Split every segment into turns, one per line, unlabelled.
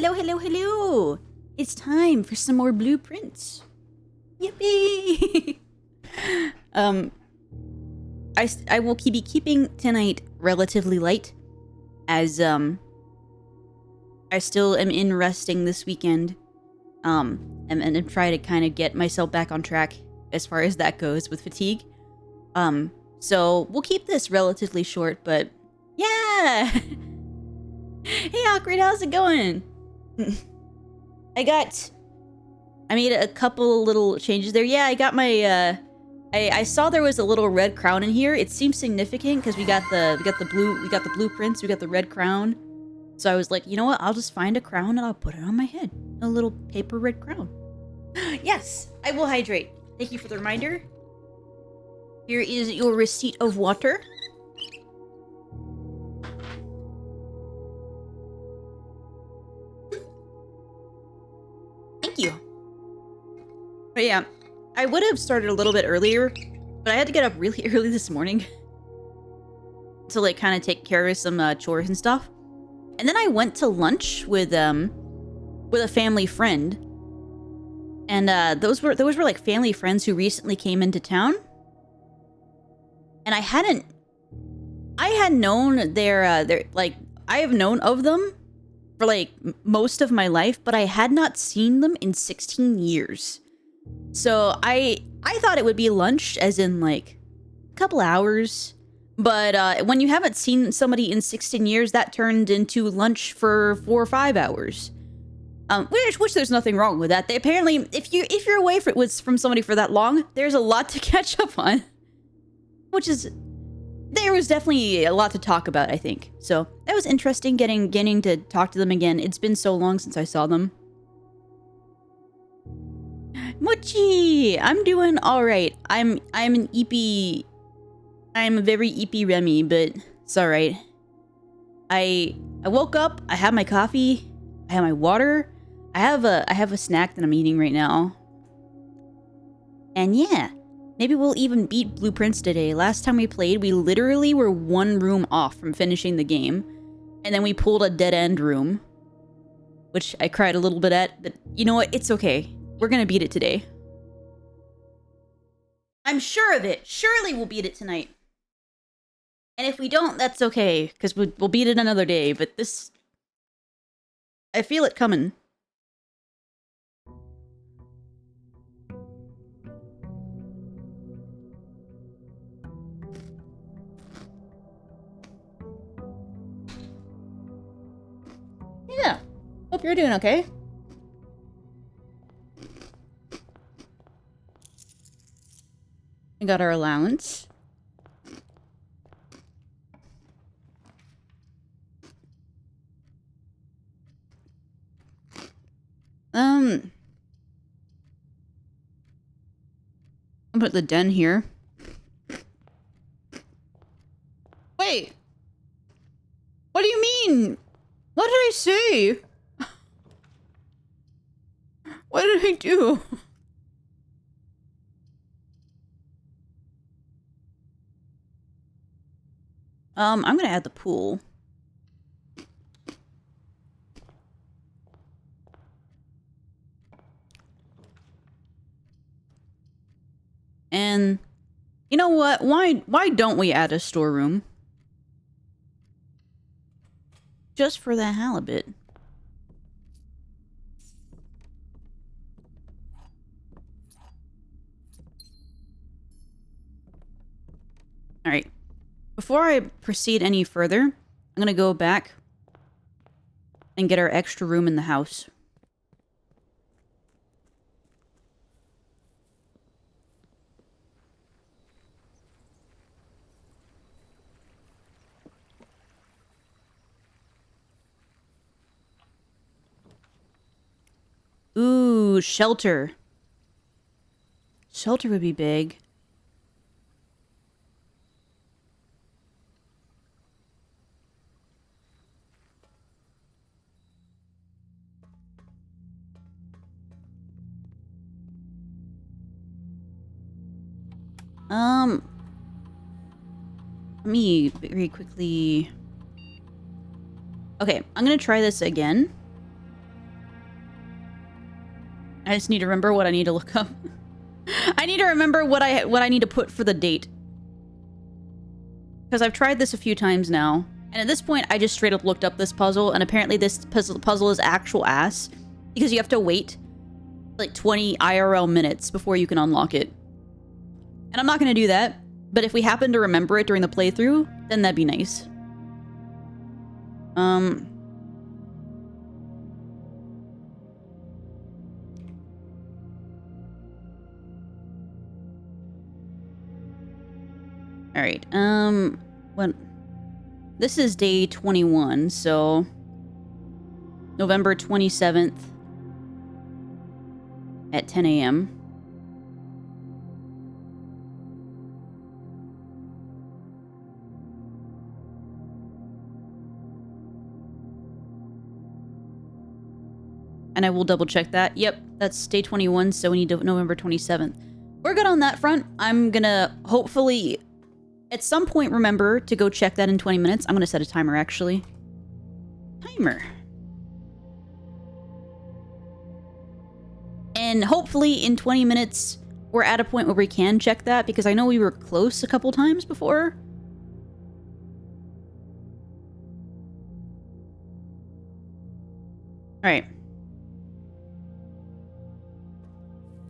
Hello, hello, hello! It's time for some more blueprints. Yippee! I will be keeping tonight relatively light, as I still am in resting this weekend, and try to kind of get myself back on track as far as that goes with fatigue. So we'll keep this relatively short, but yeah. Hey, Awkward, how's it going? I made a couple little changes there. Yeah, I got my I saw there was a little red crown in here. It seems significant because we got the blueprints, we got the red crown. So I was like, you know what? I'll just find a crown and I'll put it on my head. A little paper red crown. Yes, I will hydrate. Thank you for the reminder. Here is your receipt of water. Thank you. But yeah, I would have started a little bit earlier, but I had to get up really early this morning to like kind of take care of some chores and stuff. And then I went to lunch with a family friend. And those were like family friends who recently came into town. And I had known their like I have known of them for like most of my life, but I had not seen them in 16 years. So I thought it would be lunch, as in like a couple hours. But when you haven't seen somebody in 16 years, that turned into lunch for 4 or 5 hours. Which there's nothing wrong with that. They apparently, if you're away from somebody for that long, there's a lot to catch up on. There was definitely a lot to talk about, I think. So that was interesting getting to talk to them again. It's been so long since I saw them. Mochi, I'm doing all right. I'm a very eepy Remy, but it's all right. I woke up. I have my coffee. I have my water. I have a snack that I'm eating right now. And yeah, maybe we'll even beat Blueprints today. Last time we played, we literally were one room off from finishing the game, and then we pulled a dead end room, which I cried a little bit at. But you know what? It's okay. We're gonna beat it today. I'm sure of it. Surely we'll beat it tonight. And if we don't, that's okay, because we'll beat it another day. But this, I feel it coming. Yeah. Hope you're doing okay. We got our allowance. I'll put the den here. Wait. What do you mean? What did I say? What did I do? I'm gonna add the pool. And you know what? Why don't we add a storeroom? Just for the halibut. All right. Before I proceed any further, I'm gonna go back and get our extra room in the house. Ooh, shelter. Shelter would be big. Let me very quickly... Okay, I'm gonna try this again. I just need to remember what I need to look up. I need to remember what I need to put for the date. Because I've tried this a few times now. And at this point, I just straight up looked up this puzzle, and apparently this puzzle is actual ass. Because you have to wait like 20 IRL minutes before you can unlock it. And I'm not going to do that. But if we happen to remember it during the playthrough, then that'd be nice. Alright, when... This is day 21, so... November 27th at 10 a.m. And I will double check that. Yep, that's day 21, so we need November 27th. We're good on that front. I'm gonna hopefully at some point remember to go check that in 20 minutes. I'm gonna set a timer, actually. Timer. And hopefully in 20 minutes, we're at a point where we can check that, because I know we were close a couple times before. Alright.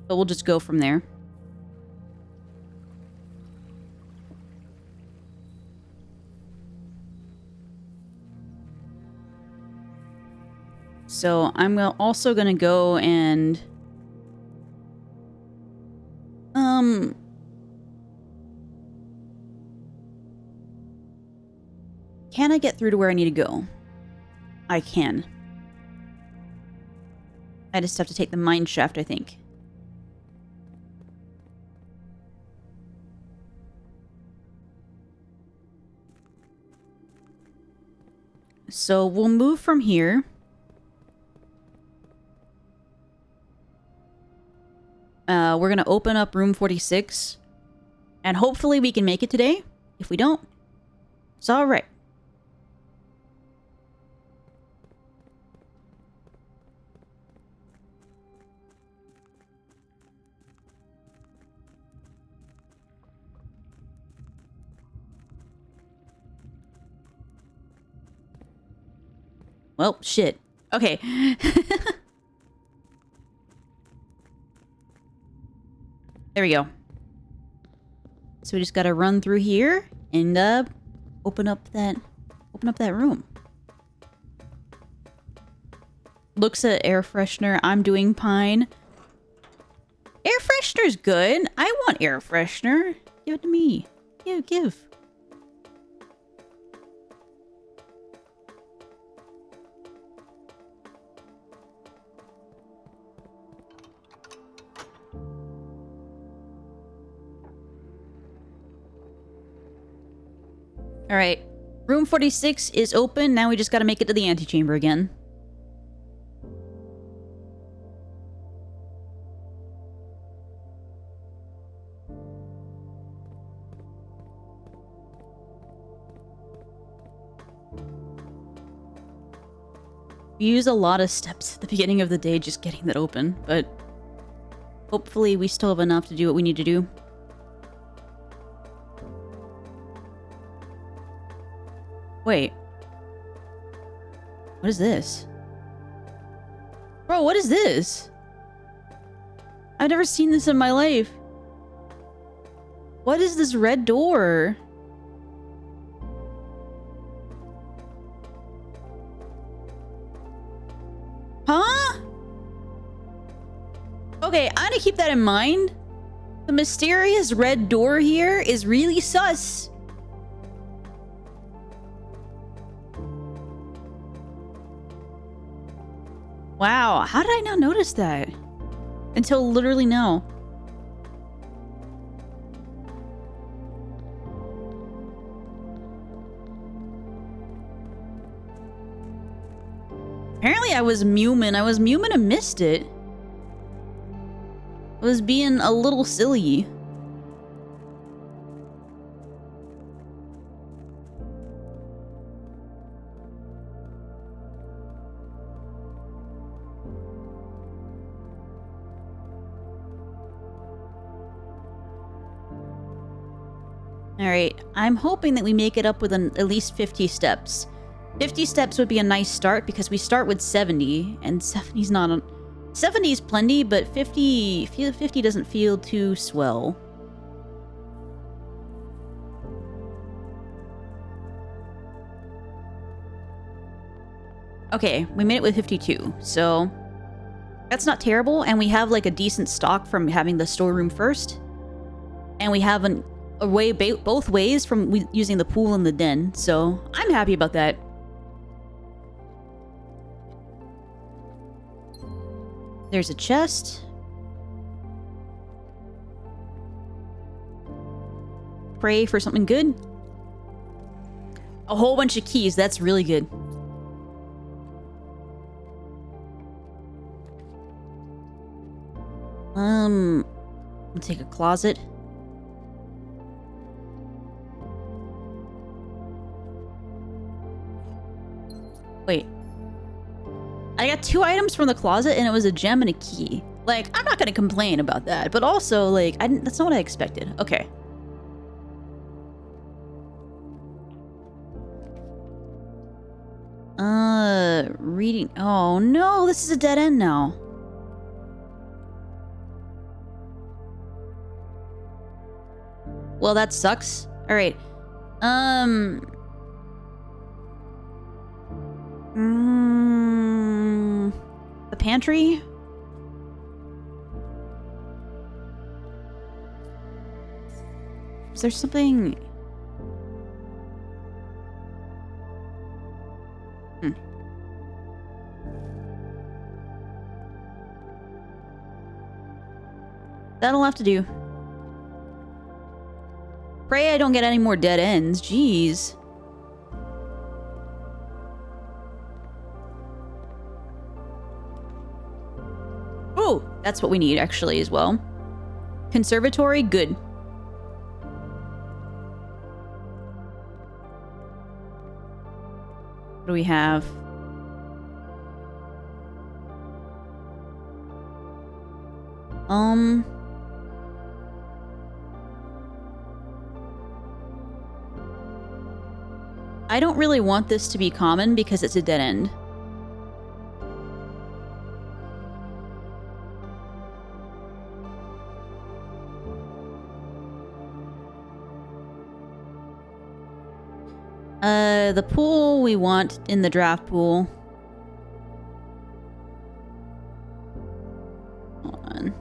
But we'll just go from there. So I'm also gonna go and... Can I get through to where I need to go? I can. I just have to take the mine shaft, I think. So we'll move from here. We're gonna open up room 46. And hopefully we can make it today. If we don't, it's alright. Well, shit. Okay. There we go. So we just gotta run through here and open up that room. Looks at air freshener. I'm doing pine. Air freshener's good. I want air freshener. Give it to me. Give. Alright. Room 46 is open. Now we just gotta make it to the antechamber again. We use a lot of steps at the beginning of the day just getting that open, but hopefully we still have enough to do what we need to do. Wait. What is this? Bro, what is this? I've never seen this in my life. What is this red door? Huh? Okay, I'm gonna keep that in mind. The mysterious red door here is really sus. Wow, how did I not notice that? Until literally now. Apparently I was Mewman. And missed it. I was being a little silly. Alright, I'm hoping that we make it up with at least 50 steps. 50 steps would be a nice start because we start with 70, and 70's not a... 70 is plenty, but 50 doesn't feel too swell. Okay, we made it with 52, so that's not terrible, and we have like a decent stock from having the storeroom first, and we have a way both ways from using the pool and the den, so I'm happy about that. There's a chest. Pray for something good. A whole bunch of keys, that's really good. I'll take a closet. Wait. I got 2 items from the closet and it was a gem and a key. Like, I'm not gonna complain about that, but also, like, that's not what I expected. Okay. Reading. Oh no, this is a dead end now. Well, that sucks. Alright. The pantry? Is there something... That'll have to do. Pray I don't get any more dead ends. Jeez. Oh, that's what we need actually as well. Conservatory, good. What do we have? I don't really want this to be common because it's a dead end. The pool we want in the draft pool. Hold on.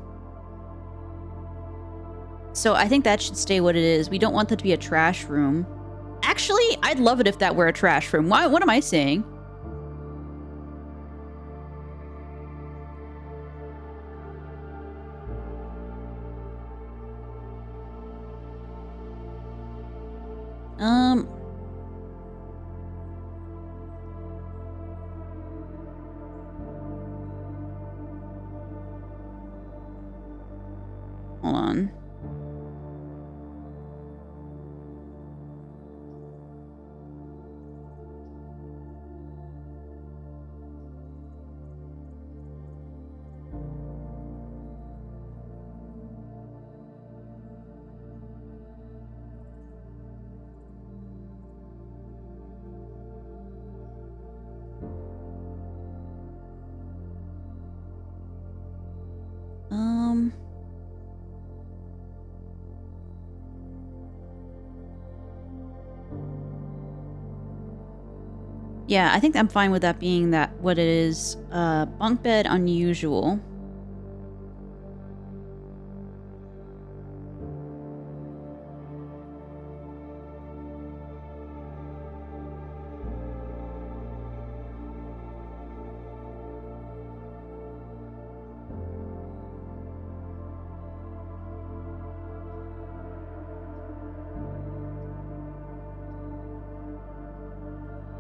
So I think that should stay what it is. We don't want that to be a trash room. Actually, I'd love it if that were a trash room. Why? What am I saying? Hold on. Yeah, I think I'm fine with that being what it is. Bunk bed unusual.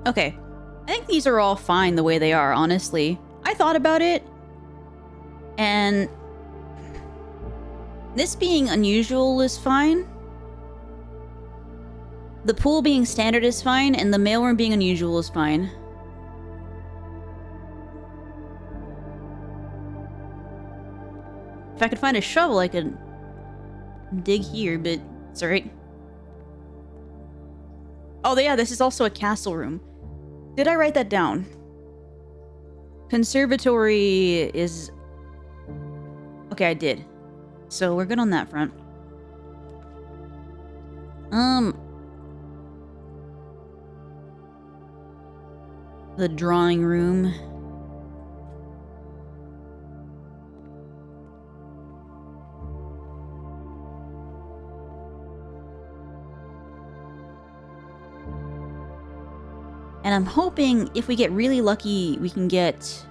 Okay. I think these are all fine the way they are, honestly. I thought about it, and this being unusual is fine. The pool being standard is fine, and the mailroom being unusual is fine. If I could find a shovel, I could dig here, but it's alright. Oh, yeah, this is also a castle room. Did I write that down? Conservatory is... Okay, I did. So we're good on that front. The drawing room. And I'm hoping if we get really lucky, we can get...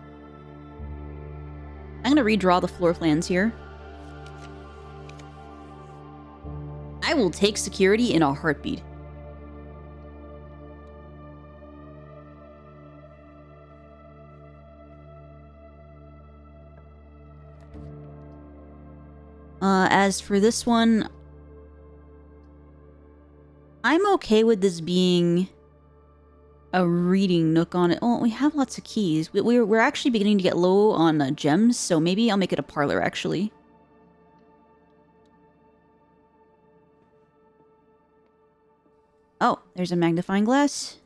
I'm gonna redraw the floor plans here. I will take security in a heartbeat. As for this one, I'm okay with this being a reading nook on it. Oh, we have lots of keys. We're actually beginning to get low on gems, so maybe I'll make it a parlor, actually. Oh, there's a magnifying glass.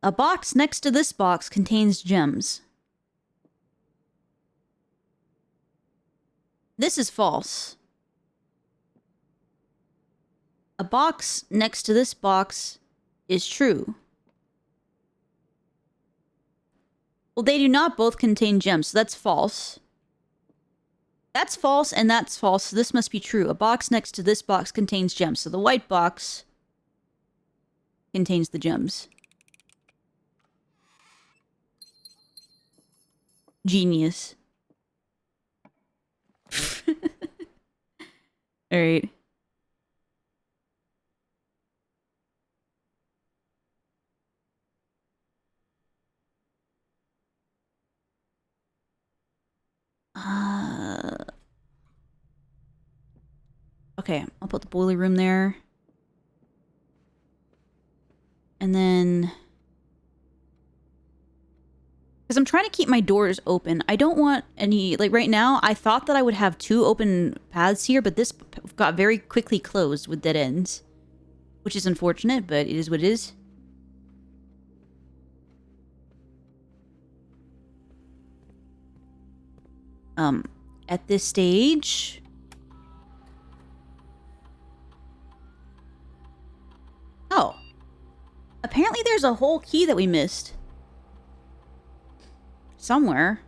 A box next to this box contains gems. This is false. A box next to this box is true. Well, they do not both contain gems, so that's false. That's false, and that's false, so this must be true. A box next to this box contains gems, so the white box contains the gems. Genius. Alright. Okay, I'll put the boiler room there. And then... because I'm trying to keep my doors open. I don't want any... like, right now, I thought that I would have 2 open paths here, but this got very quickly closed with dead ends. Which is unfortunate, but it is what it is. At this stage... oh. Apparently there's a whole key that we missed. Somewhere.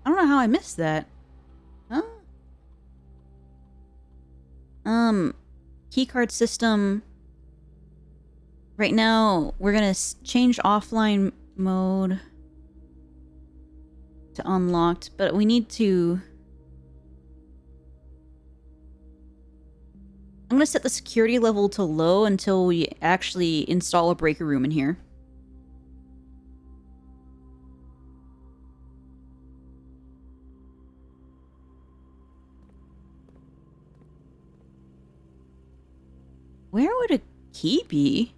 I don't know how I missed that. Huh? Keycard system. Right now, we're gonna change offline mode to unlocked, but we need to... I'm gonna set the security level to low until we actually install a breaker room in here. Where would a key be?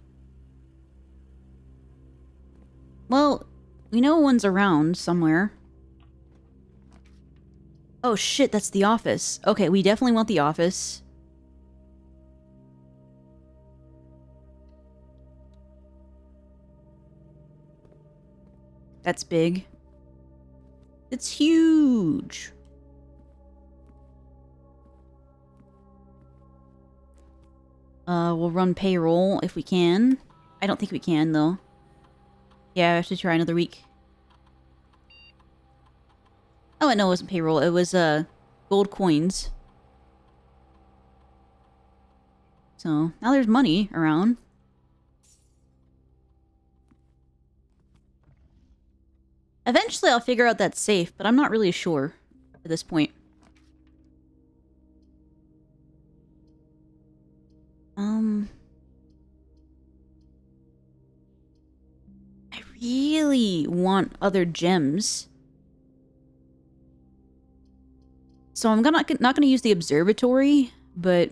Well, we know one's around somewhere. Oh shit, that's the office. Okay, we definitely want the office. That's big. It's huge. We'll run payroll if we can. I don't think we can, though. Yeah, I have to try another week. Oh, no, it wasn't payroll. It was, gold coins. So, now there's money around. Eventually I'll figure out that's safe, but I'm not really sure at this point. I really want other gems. So I'm not gonna use the observatory, but...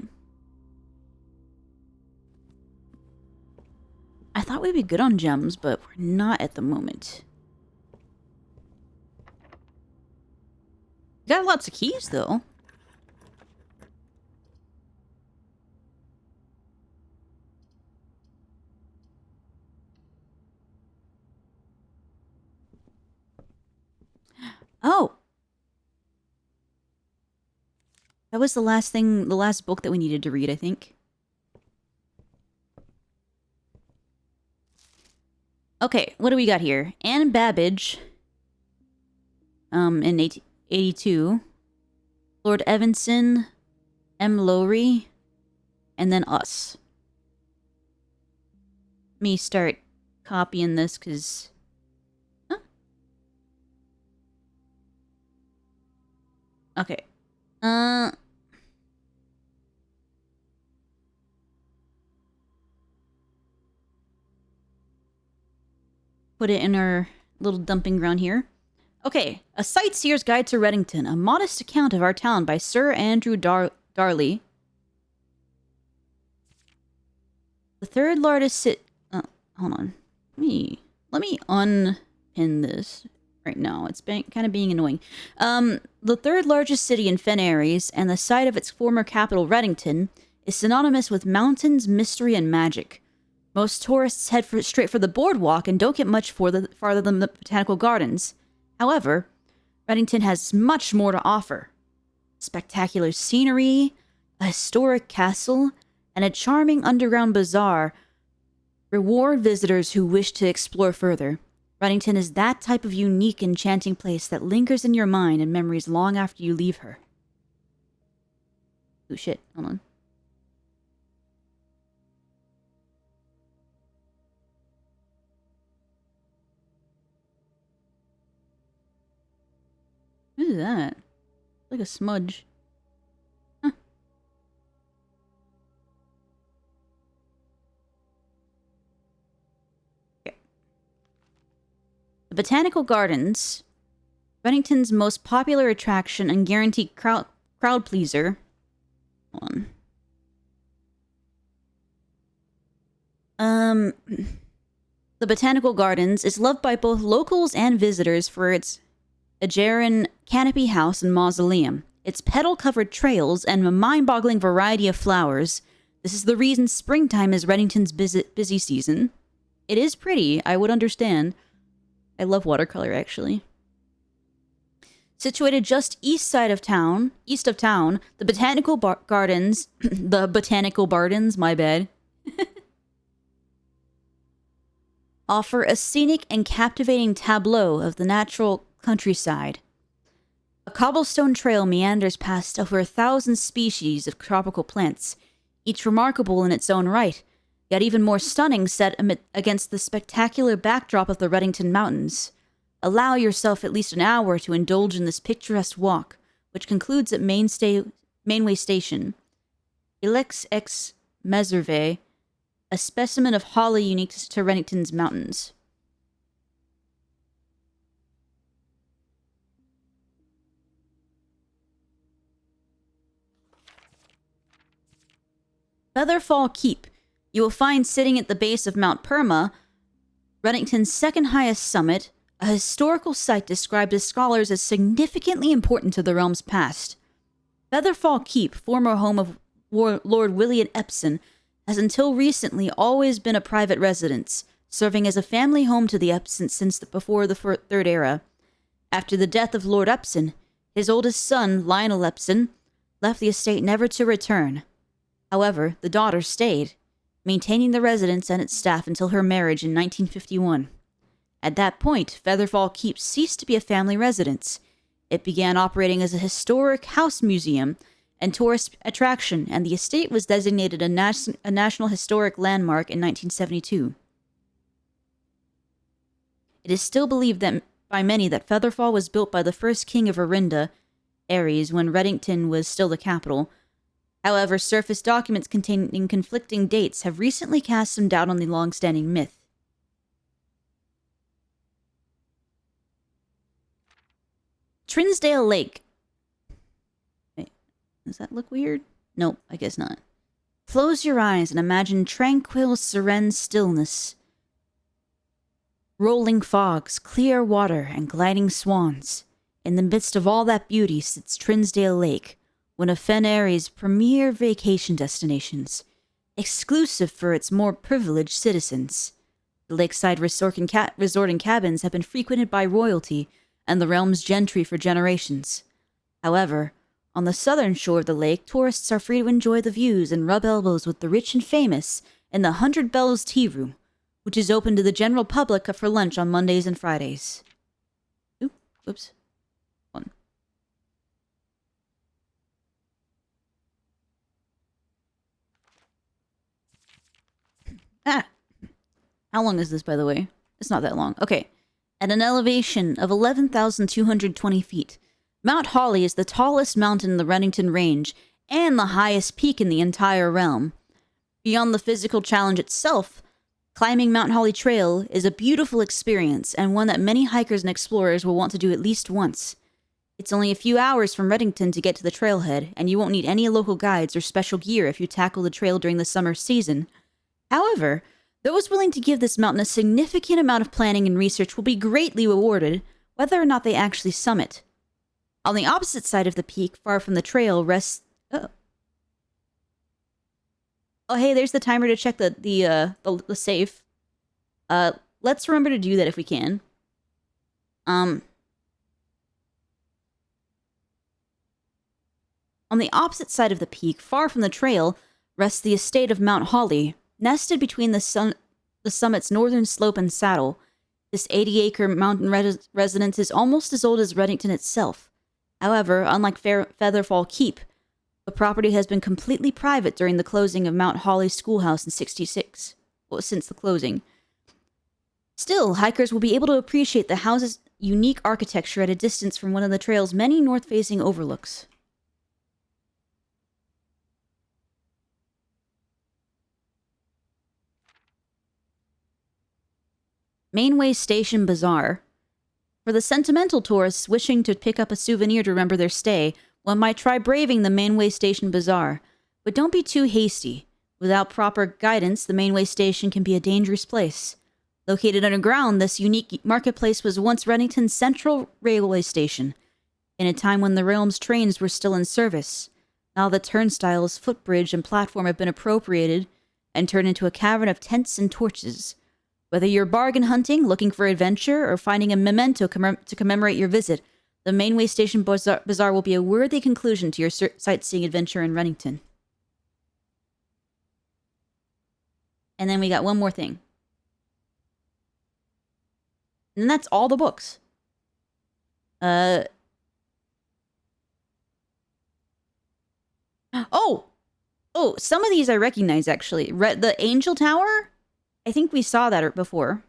I thought we'd be good on gems, but we're not at the moment. Got lots of keys, though. Oh! That was the last book that we needed to read, I think. Okay, what do we got here? Anne Babbage. In 1882. Lord Evanson. M. Lowry. And then us. Let me start copying this, because... Huh? Okay. Put it in our little dumping ground here. Okay, A Sightseer's Guide to Reddington, a modest account of our town by Sir Andrew Darley. The third largest hold on. Let me unpin this right now. It's kind of being annoying. The third largest city in Fen Ares and the site of its former capital, Reddington, is synonymous with mountains, mystery, and magic. Most tourists head straight for the boardwalk and don't get much farther than the botanical gardens. However, Reddington has much more to offer. Spectacular scenery, a historic castle, and a charming underground bazaar reward visitors who wish to explore further. Reddington is that type of unique, enchanting place that lingers in your mind and memories long after you leave her. Oh shit, hold on. What is that? It's like a smudge. Huh. Okay. The Botanical Gardens, Reddington's most popular attraction and guaranteed crowd pleaser. Hold on. The Botanical Gardens is loved by both locals and visitors for its Aegeran canopy house and mausoleum, its petal-covered trails, and a mind-boggling variety of flowers. This is the reason springtime is Reddington's busy season. It is pretty, I would understand. I love watercolor, actually. Situated just east of town, the Botanical Gardens, the Botanical Gardens, my bad, offer a scenic and captivating tableau of the natural countryside. A cobblestone trail meanders past over 1,000 species of tropical plants, each remarkable in its own right, yet even more stunning set against the spectacular backdrop of the Reddington Mountains. Allow yourself at least an hour to indulge in this picturesque walk, which concludes at Mainway Station. Ilex ex Meserve, a specimen of holly unique to Reddington's mountains. Featherfall Keep. You will find sitting at the base of Mount Perma, Reddington's second highest summit, a historical site described by scholars as significantly important to the realm's past. Featherfall Keep, former home of Lord William Epson, has until recently always been a private residence, serving as a family home to the Epsons since before the Third Era. After the death of Lord Epson, his oldest son, Lionel Epson, left the estate never to return. However, the daughter stayed, maintaining the residence and its staff until her marriage in 1951. At that point, Featherfall Keep ceased to be a family residence. It began operating as a historic house museum and tourist attraction, and the estate was designated a National Historic Landmark in 1972. It is still believed by many that Featherfall was built by the first king of Arinda, Ares, when Reddington was still the capital. However, surface documents containing conflicting dates have recently cast some doubt on the long-standing myth. Trinsdale Lake. Wait, does that look weird? Nope, I guess not. Close your eyes and imagine tranquil, serene stillness. Rolling fogs, clear water, and gliding swans. In the midst of all that beauty sits Trinsdale Lake, one of Fenary's premier vacation destinations, exclusive for its more privileged citizens. The lakeside resort and cabins have been frequented by royalty and the realm's gentry for generations. However, on the southern shore of the lake, tourists are free to enjoy the views and rub elbows with the rich and famous in the 100 Bells Tea Room, which is open to the general public for lunch on Mondays and Fridays. Oops. One. Ah! How long is this, by the way? It's not that long. Okay. At an elevation of 11,220 feet, Mount Holly is the tallest mountain in the Redington Range and the highest peak in the entire realm. Beyond the physical challenge itself, climbing Mount Holly Trail is a beautiful experience and one that many hikers and explorers will want to do at least once. It's only a few hours from Redington to get to the trailhead, and you won't need any local guides or special gear if you tackle the trail during the summer season. However, those willing to give this mountain a significant amount of planning and research will be greatly rewarded, whether or not they actually summit. On the opposite side of the peak, far from the trail, rests... Oh, hey, there's the timer to check the safe. Let's remember to do that if we can. On the opposite side of the peak, far from the trail, rests the estate of Mount Holly, nested between the summit's northern slope and saddle. This 80-acre mountain residence is almost as old as Redington itself. However, unlike Featherfall Keep, the property has been completely private during the closing of Mount Holly Schoolhouse in '66. Well, since the closing. Still, hikers will be able to appreciate the house's unique architecture at a distance from one of the trail's many north-facing overlooks. Mainway Station Bazaar. For the sentimental tourists wishing to pick up a souvenir to remember their stay, one might try braving the Mainway Station Bazaar. But don't be too hasty. Without proper guidance, the Mainway Station can be a dangerous place. Located underground, this unique marketplace was once Redington's central railway station, in a time when the realm's trains were still in service. Now the turnstiles, footbridge, and platform have been appropriated and turned into a cavern of tents and torches. Whether you're bargain hunting, looking for adventure, or finding a memento to commemorate your visit, the Mainway Station Bazaar will be a worthy conclusion to your sightseeing adventure in Redington. And then we got one more thing. And that's all the books. Oh, some of these I recognize, actually. The Angel Tower? I think we saw that before.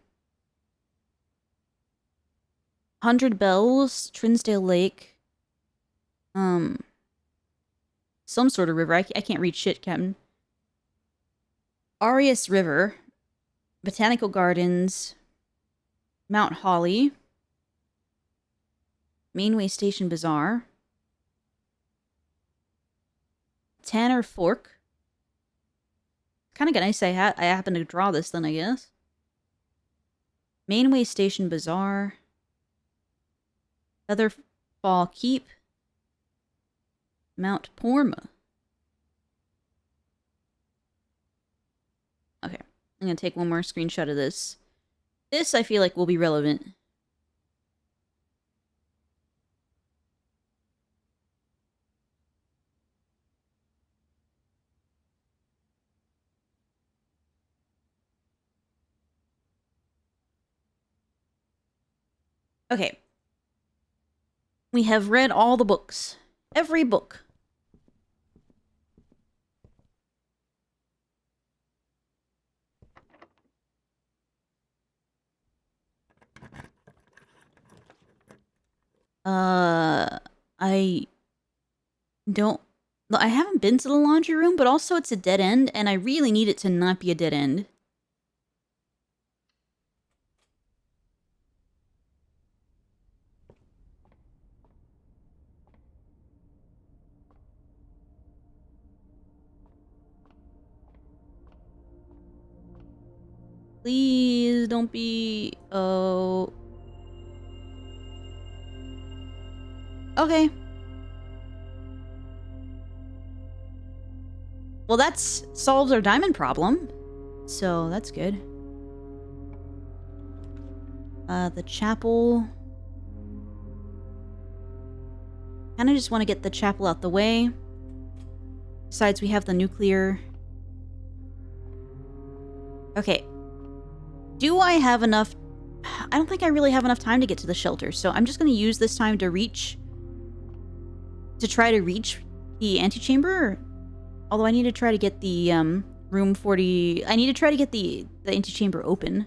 100 Bells, Trinsdale Lake. Some sort of river. I can't read shit, Captain. Arius River. Botanical Gardens. Mount Holly. Mainway Station Bazaar. Tanner Fork. Kind of nice I happen to draw this then, I guess. Mainway Station Bazaar. Featherfall Keep. Mount Porma. Okay, I'm gonna take one more screenshot of this. This I feel like will be relevant. Okay. We have read all the books. Every book. I don't... I haven't been to the laundry room, but also it's a dead end, and I really need it to not be a dead end. Please don't be... Oh... Okay. Well, that's solves our diamond problem. So that's good. The chapel. Kinda just want to get the chapel out the way. Besides, we have the nuclear. Okay. Do I have enough? I don't think I really have enough time to get to the shelter, so I'm just going to use this time to try to reach the antechamber. Although I need to try to get the room 40. I need to try to get the antechamber open.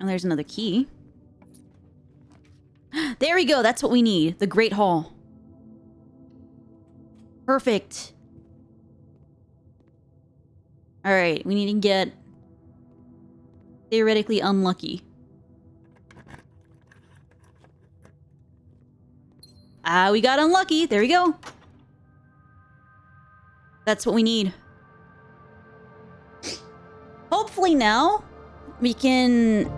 And there's another key. There we go. That's what we need. The Great Hall. Perfect. Alright, we need to get theoretically unlucky. Ah, we got unlucky. There we go. That's what we need. Hopefully now we can...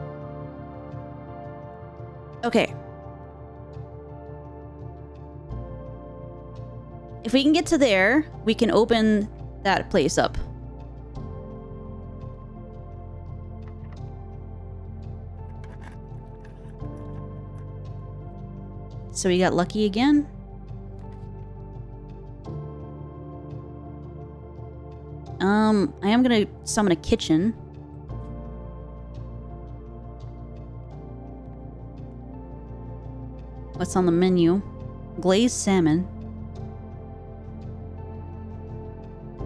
Okay. If we can get to there, we can open that place up. So we got lucky again. I am gonna summon a kitchen. What's on the menu? Glazed salmon.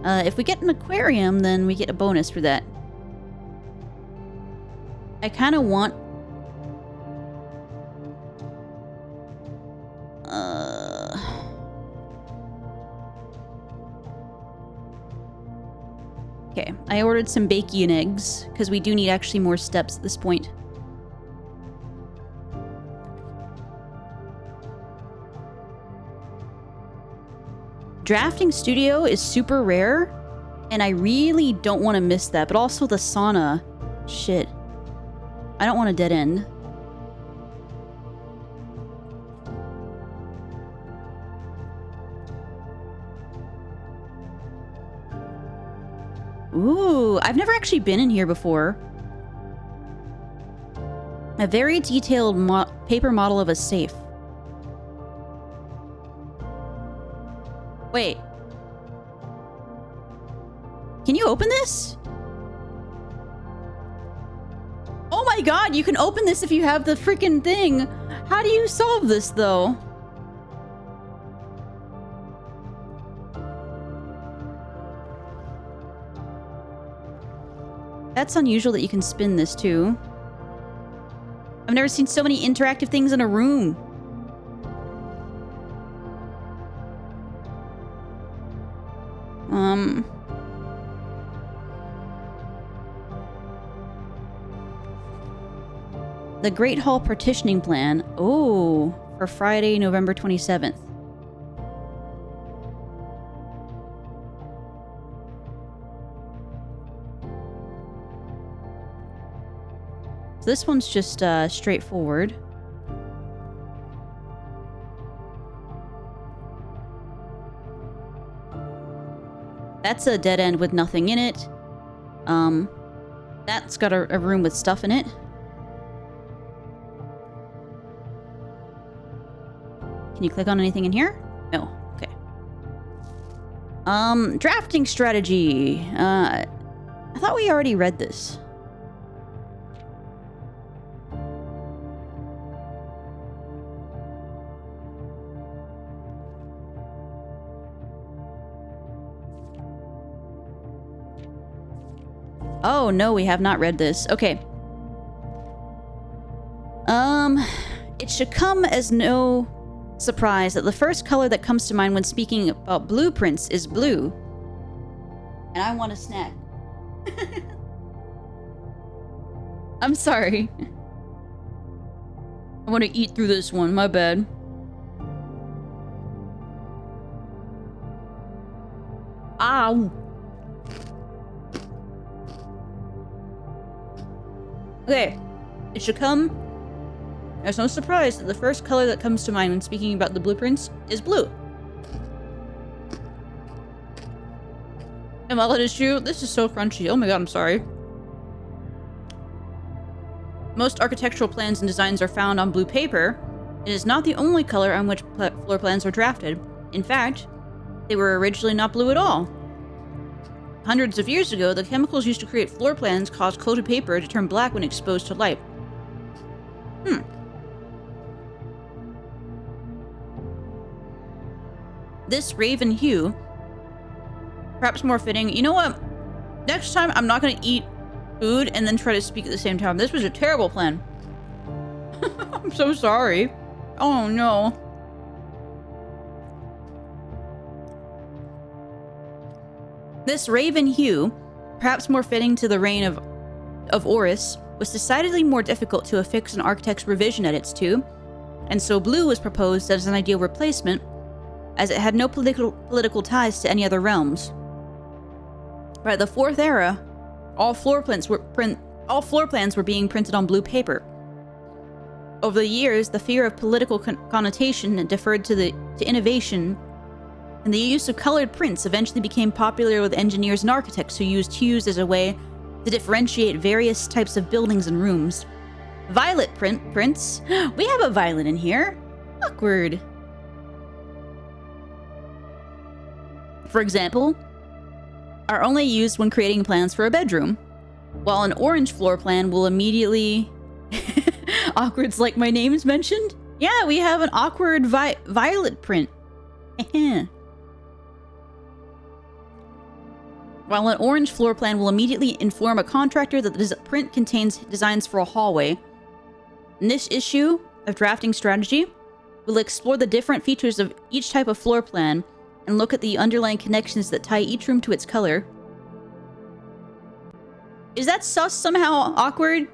If we get an aquarium, then we get a bonus for that. I kind of want... Okay, I ordered some bacon eggs, because we do need actually more steps at this point. Drafting studio is super rare, and I really don't want to miss that, but also the sauna. Shit. I don't want a dead end. Ooh, I've never actually been in here before. A very detailed paper model of a safe. Wait. Can you open this? Oh my god, you can open this if you have the freaking thing. How do you solve this, though? That's unusual that you can spin this, too. I've never seen so many interactive things in a room. The Great Hall partitioning plan. Oh, for Friday, November 27th. So this one's just straightforward. That's a dead end with nothing in it. That's got a room with stuff in it. Can you click on anything in here? No. Okay. Drafting strategy. I thought we already read this. Oh, no, we have not read this. Okay. It should come as no surprise that the first color that comes to mind when speaking about blueprints is blue. And I want a snack. I'm sorry. I want to eat through this one, my bad. Ow. Okay, it should come. There's no surprise that the first color that comes to mind when speaking about the blueprints is blue. And while it is true, this is so crunchy. Oh my god, I'm sorry. Most architectural plans and designs are found on blue paper. It is not the only color on which floor plans are drafted. In fact, they were originally not blue at all. Hundreds of years ago, the chemicals used to create floor plans caused coated paper to turn black when exposed to light. This raven hue, perhaps more fitting. You know what? Next time, I'm not going to eat food and then try to speak at the same time. This was a terrible plan. I'm so sorry. Oh no. This raven hue, perhaps more fitting to the reign of Horus, was decidedly more difficult to affix an architect's revision edits to, and so blue was proposed as an ideal replacement, as it had no political ties to any other realms. By the Fourth Era, all floor plans were being printed on blue paper. Over the years, the fear of political connotation deferred to innovation, and the use of colored prints eventually became popular with engineers and architects who used hues as a way to differentiate various types of buildings and rooms. Violet prints. We have a violet in here. Awkward. For example, are only used when creating plans for a bedroom, while an orange floor plan will immediately... Awkward's like my name's mentioned? Yeah, we have an awkward violet print. While an orange floor plan will immediately inform a contractor that the print contains designs for a hallway. In this issue of drafting strategy, we'll explore the different features of each type of floor plan and look at the underlying connections that tie each room to its color. Is that sus somehow awkward?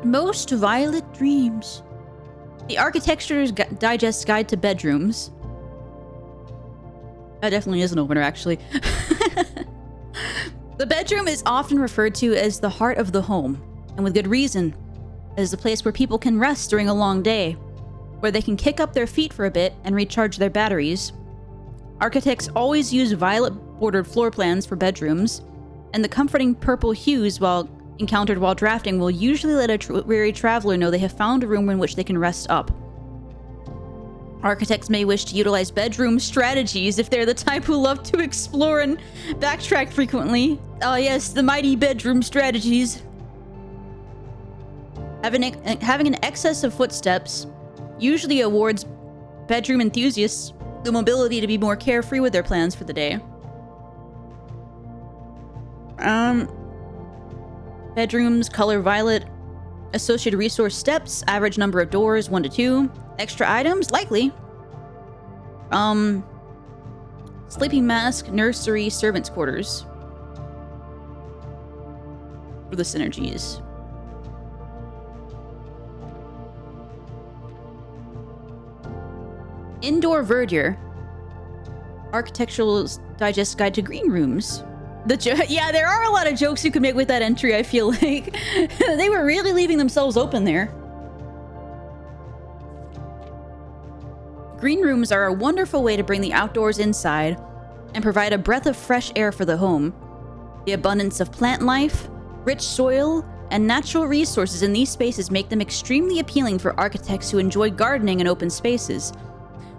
Most violet dreams. The Architecture's Digest Guide to Bedrooms. That definitely is an opener, actually. The bedroom is often referred to as the heart of the home, and with good reason. It is the place where people can rest during a long day, where they can kick up their feet for a bit and recharge their batteries. Architects always use violet-bordered floor plans for bedrooms, and the comforting purple hues encountered while drafting will usually let a weary traveler know they have found a room in which they can rest up. Architects may wish to utilize bedroom strategies if they're the type who love to explore and backtrack frequently. Oh yes, the mighty bedroom strategies. Having an excess of footsteps usually awards bedroom enthusiasts the mobility to be more carefree with their plans for the day. Bedrooms, color violet. Associated resource steps, average number of doors, 1 to 2. Extra items, likely. Sleeping mask, nursery, servants' quarters. For the synergies. Indoor verdure. Architectural Digest Guide to Green Rooms. Yeah, there are a lot of jokes you could make with that entry, I feel like. They were really leaving themselves open there. Green rooms are a wonderful way to bring the outdoors inside and provide a breath of fresh air for the home. The abundance of plant life, rich soil, and natural resources in these spaces make them extremely appealing for architects who enjoy gardening and open spaces.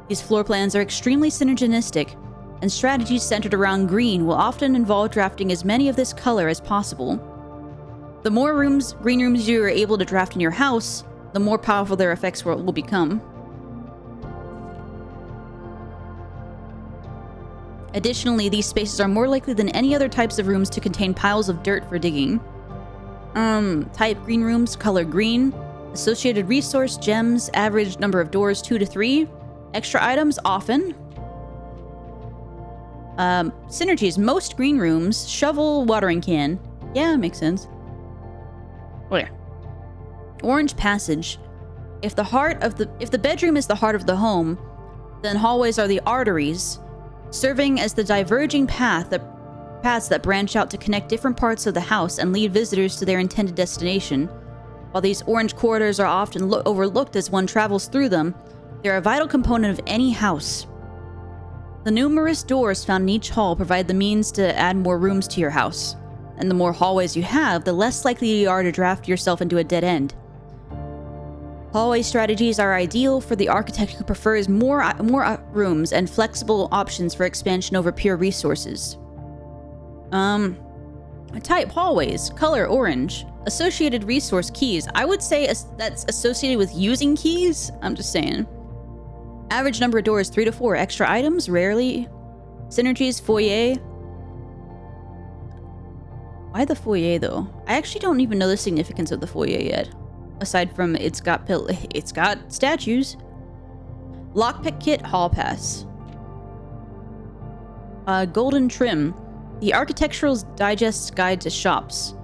These floor plans are extremely synergistic, and strategies centered around green will often involve drafting as many of this color as possible. The more green rooms you are able to draft in your house, the more powerful their effects will become. Additionally, these spaces are more likely than any other types of rooms to contain piles of dirt for digging. Type green rooms, color green. Associated resource, gems, average number of doors, 2 to 3. Extra items, often. Synergies. Most green rooms, shovel, watering can. Yeah, makes sense. Where? Orange passage. If the bedroom is the heart of the home, then hallways are the arteries, serving as the diverging paths that branch out to connect different parts of the house and lead visitors to their intended destination. While these orange corridors are often overlooked as one travels through them, they're a vital component of any house. The numerous doors found in each hall provide the means to add more rooms to your house, and the more hallways you have, the less likely you are to draft yourself into a dead end. Hallway strategies are ideal for the architect who prefers more rooms and flexible options for expansion over pure resources. Type hallways, color orange. Associated resource keys. I would say that's associated with using keys. I'm just saying. Average number of doors 3 to 4. Extra items rarely. Synergies foyer. Why the foyer though? I actually don't even know the significance of the foyer yet. Aside from it's got statues. Lockpick kit, hall pass. Golden trim. The Architectural Digest's Guide to Shops.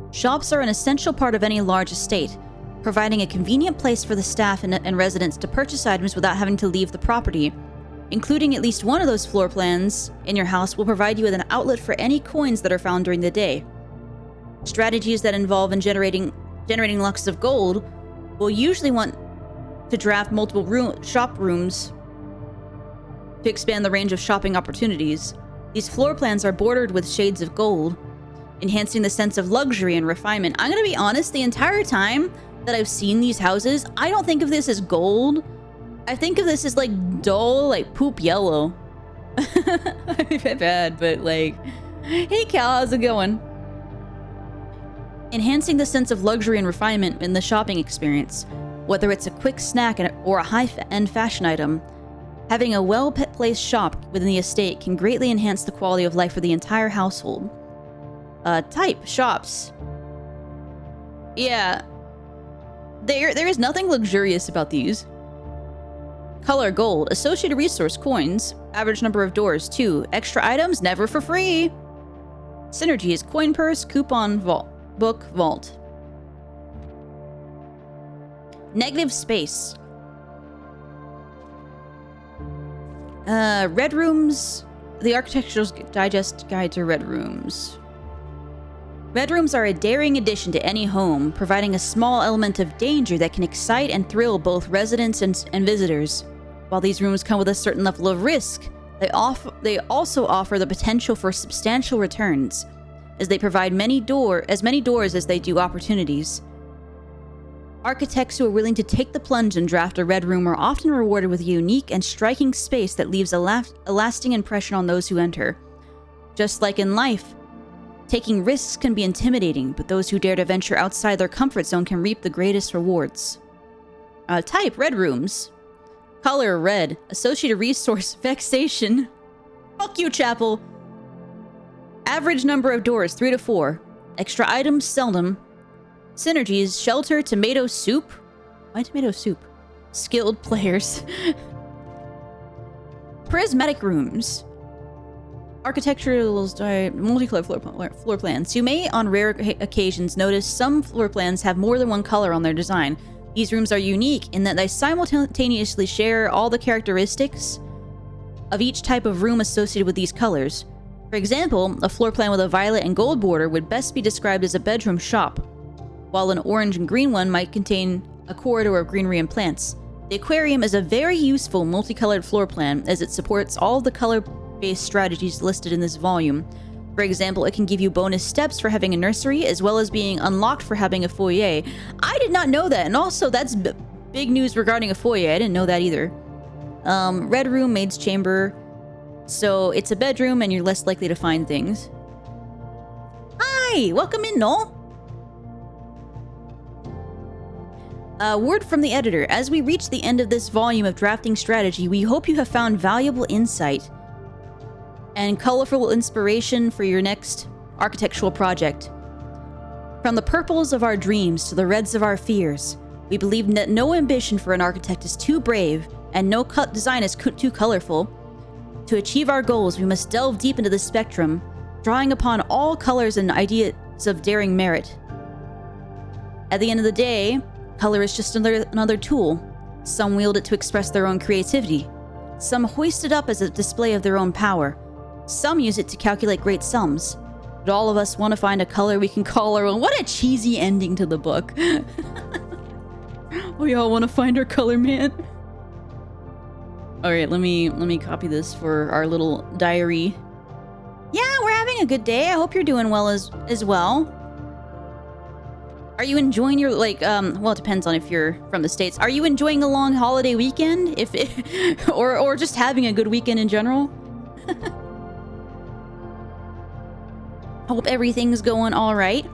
Shops are an essential part of any large estate, providing a convenient place for the staff and residents to purchase items without having to leave the property. Including at least one of those floor plans in your house will provide you with an outlet for any coins that are found during the day. Strategies that involve generating lucks of gold will usually want to draft multiple shop rooms to expand the range of shopping opportunities. These floor plans are bordered with shades of gold, enhancing the sense of luxury and refinement. I'm gonna be honest, the entire time that I've seen these houses, I don't think of this as gold. I think of this as like dull, like poop yellow. I feel bad, but like, hey Cal, how's it going? Enhancing the sense of luxury and refinement in the shopping experience, whether it's a quick snack or a high-end fashion item. Having a well-placed shop within the estate can greatly enhance the quality of life for the entire household. Type shops. Yeah, there is nothing luxurious about these. Color gold. Associated resource coins. Average number of doors 2. Extra items never for free. Synergies. Coin purse, coupon vault, book vault. Negative space. Red rooms. The Architectural Digest Guide to Red Rooms. Red rooms are a daring addition to any home, providing a small element of danger that can excite and thrill both residents and visitors. While these rooms come with a certain level of risk, they also offer the potential for substantial returns, as they provide as many doors as they do opportunities. Architects who are willing to take the plunge and draft a red room are often rewarded with a unique and striking space that leaves a lasting impression on those who enter. Just like in life, taking risks can be intimidating, but those who dare to venture outside their comfort zone can reap the greatest rewards. Type red rooms. Color red. Associated resource vexation. Fuck you, Chapel. Average number of doors 3 to 4. Extra items seldom. Synergies, shelter, tomato soup. Why tomato soup? Skilled players. Prismatic rooms. Architectural multicolored floor plans. You may, on rare occasions, notice some floor plans have more than one color on their design. These rooms are unique in that they simultaneously share all the characteristics of each type of room associated with these colors. For example, a floor plan with a violet and gold border would best be described as a bedroom shop, while an orange and green one might contain a corridor of greenery and plants. The aquarium is a very useful multicolored floor plan as it supports all of the color-based strategies listed in this volume. For example, it can give you bonus steps for having a nursery, as well as being unlocked for having a foyer. I did not know that, and also that's big news regarding a foyer. I didn't know that either. Red room, maid's chamber. So it's a bedroom, and you're less likely to find things. Hi! Welcome in, Noel! Word from the editor. As we reach the end of this volume of drafting strategy, we hope you have found valuable insight and colorful inspiration for your next architectural project. From the purples of our dreams to the reds of our fears, we believe that no ambition for an architect is too brave and no design is too colorful. To achieve our goals, we must delve deep into the spectrum, drawing upon all colors and ideas of daring merit. At the end of the day, color is just another tool. Some wield it to express their own creativity. Some hoist it up as a display of their own power. Some use it to calculate great sums. But all of us want to find a color we can call our own. What a cheesy ending to the book. We all want to find our color, man. All right, let me copy this for our little diary. Yeah, we're having a good day. I hope you're doing well as well. Are you enjoying your, like, well, it depends on if you're from the States. Are you enjoying a long holiday weekend? Or just having a good weekend in general? Hope everything's going all right.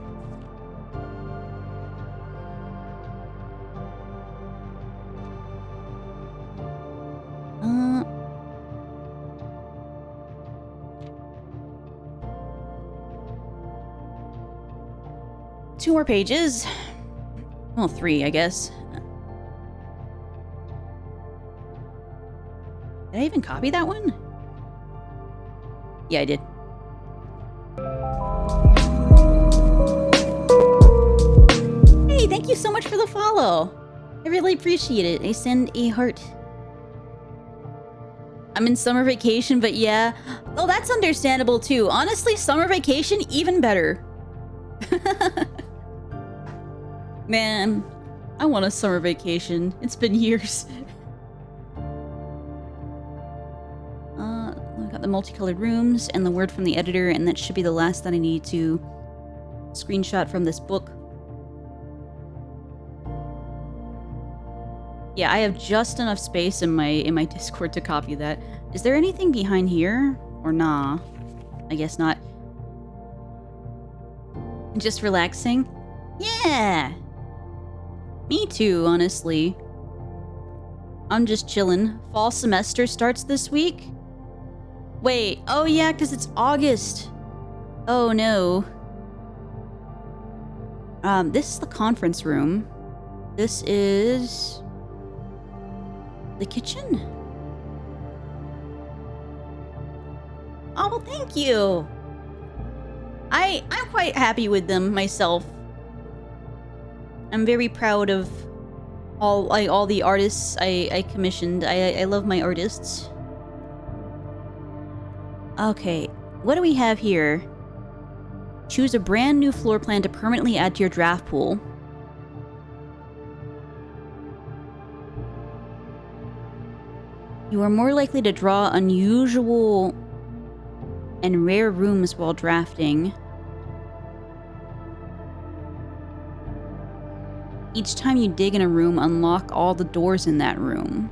Two more pages. Well, 3, I guess. Did I even copy that one? Yeah, I did. Hey, thank you so much for the follow. I really appreciate it. I send a heart. I'm in summer vacation, but yeah. Oh, that's understandable too. Honestly, summer vacation, even better. Man, I want a summer vacation. It's been years. I got the multicolored rooms and the word from the editor, and that should be the last that I need to screenshot from this book. Yeah, I have just enough space in my Discord to copy that. Is there anything behind here? Or nah? I guess not. Just relaxing? Yeah! Me too, honestly. I'm just chilling. Fall semester starts this week? Wait, oh yeah, because it's August. Oh no. This is the conference room. This is the kitchen? Oh, well, thank you. I'm quite happy with them myself. I'm very proud of all the artists I commissioned. I love my artists. Okay, what do we have here? Choose a brand new floor plan to permanently add to your draft pool. You are more likely to draw unusual and rare rooms while drafting. Each time you dig in a room, unlock all the doors in that room.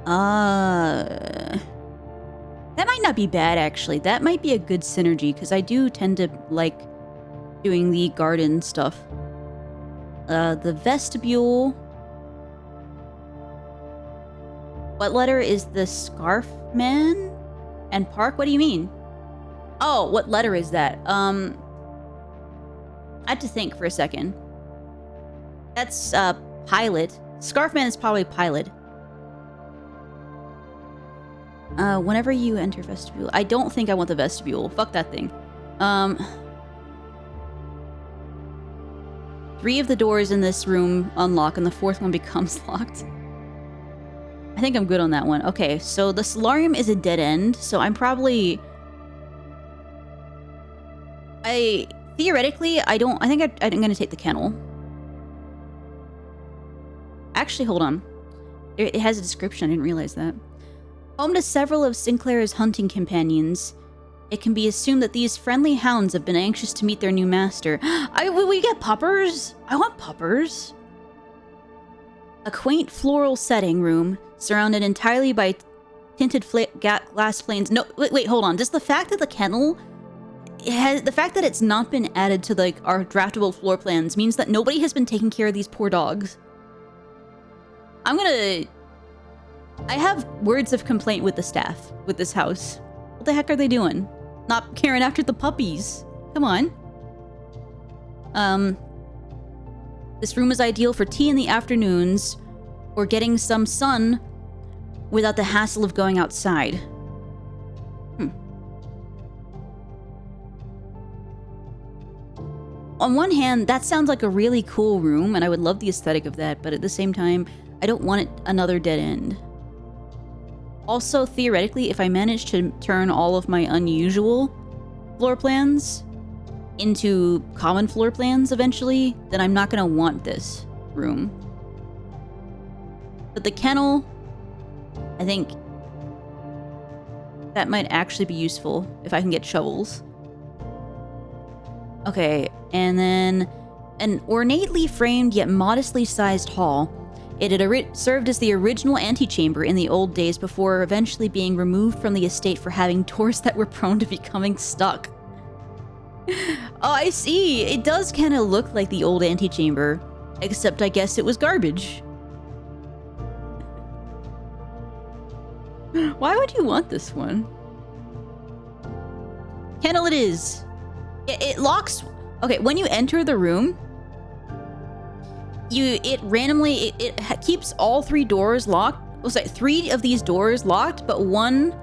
That might not be bad, actually. That might be a good synergy, because I do tend to like doing the garden stuff. The vestibule. What letter is the scarf man? And park? What do you mean? Oh, what letter is that? I had to think for a second. That's pilot. Scarfman is probably pilot. Whenever you enter vestibule, I don't think I want the vestibule. Fuck that thing. 3 of the doors in this room unlock, and the 4th one becomes locked. I think I'm good on that one. Okay, so the solarium is a dead end, so I'm probably... Theoretically, I think I'm gonna take the kennel. Actually, hold on. It has a description, I didn't realize that. Home to several of Sinclair's hunting companions, it can be assumed that these friendly hounds have been anxious to meet their new master. Will we get puppers? I want puppers. A quaint floral setting room, surrounded entirely by tinted glass planes. No, wait, hold on. Just the fact that the kennel... the fact that it's not been added to like our draftable floor plans means that nobody has been taking care of these poor dogs. I have words of complaint with the staff with this house. What the heck are they doing? Not caring after the puppies. Come on. This room is ideal for tea in the afternoons or getting some sun without the hassle of going outside. On one hand, that sounds like a really cool room, and I would love the aesthetic of that, but at the same time, I don't want it another dead end. Also, theoretically, if I manage to turn all of my unusual floor plans into common floor plans eventually, then I'm not gonna want this room. But the kennel, I think that might actually be useful if I can get shovels. Okay, and then an ornately framed yet modestly sized hall. It had served as the original antechamber in the old days before eventually being removed from the estate for having doors that were prone to becoming stuck. Oh, I see. It does kind of look like the old antechamber, except I guess it was garbage. Why would you want this one? Kennel it is. It locks. Okay, when you enter the room, it randomly keeps all 3 doors locked. Oh, sorry, 3 of these doors locked, but one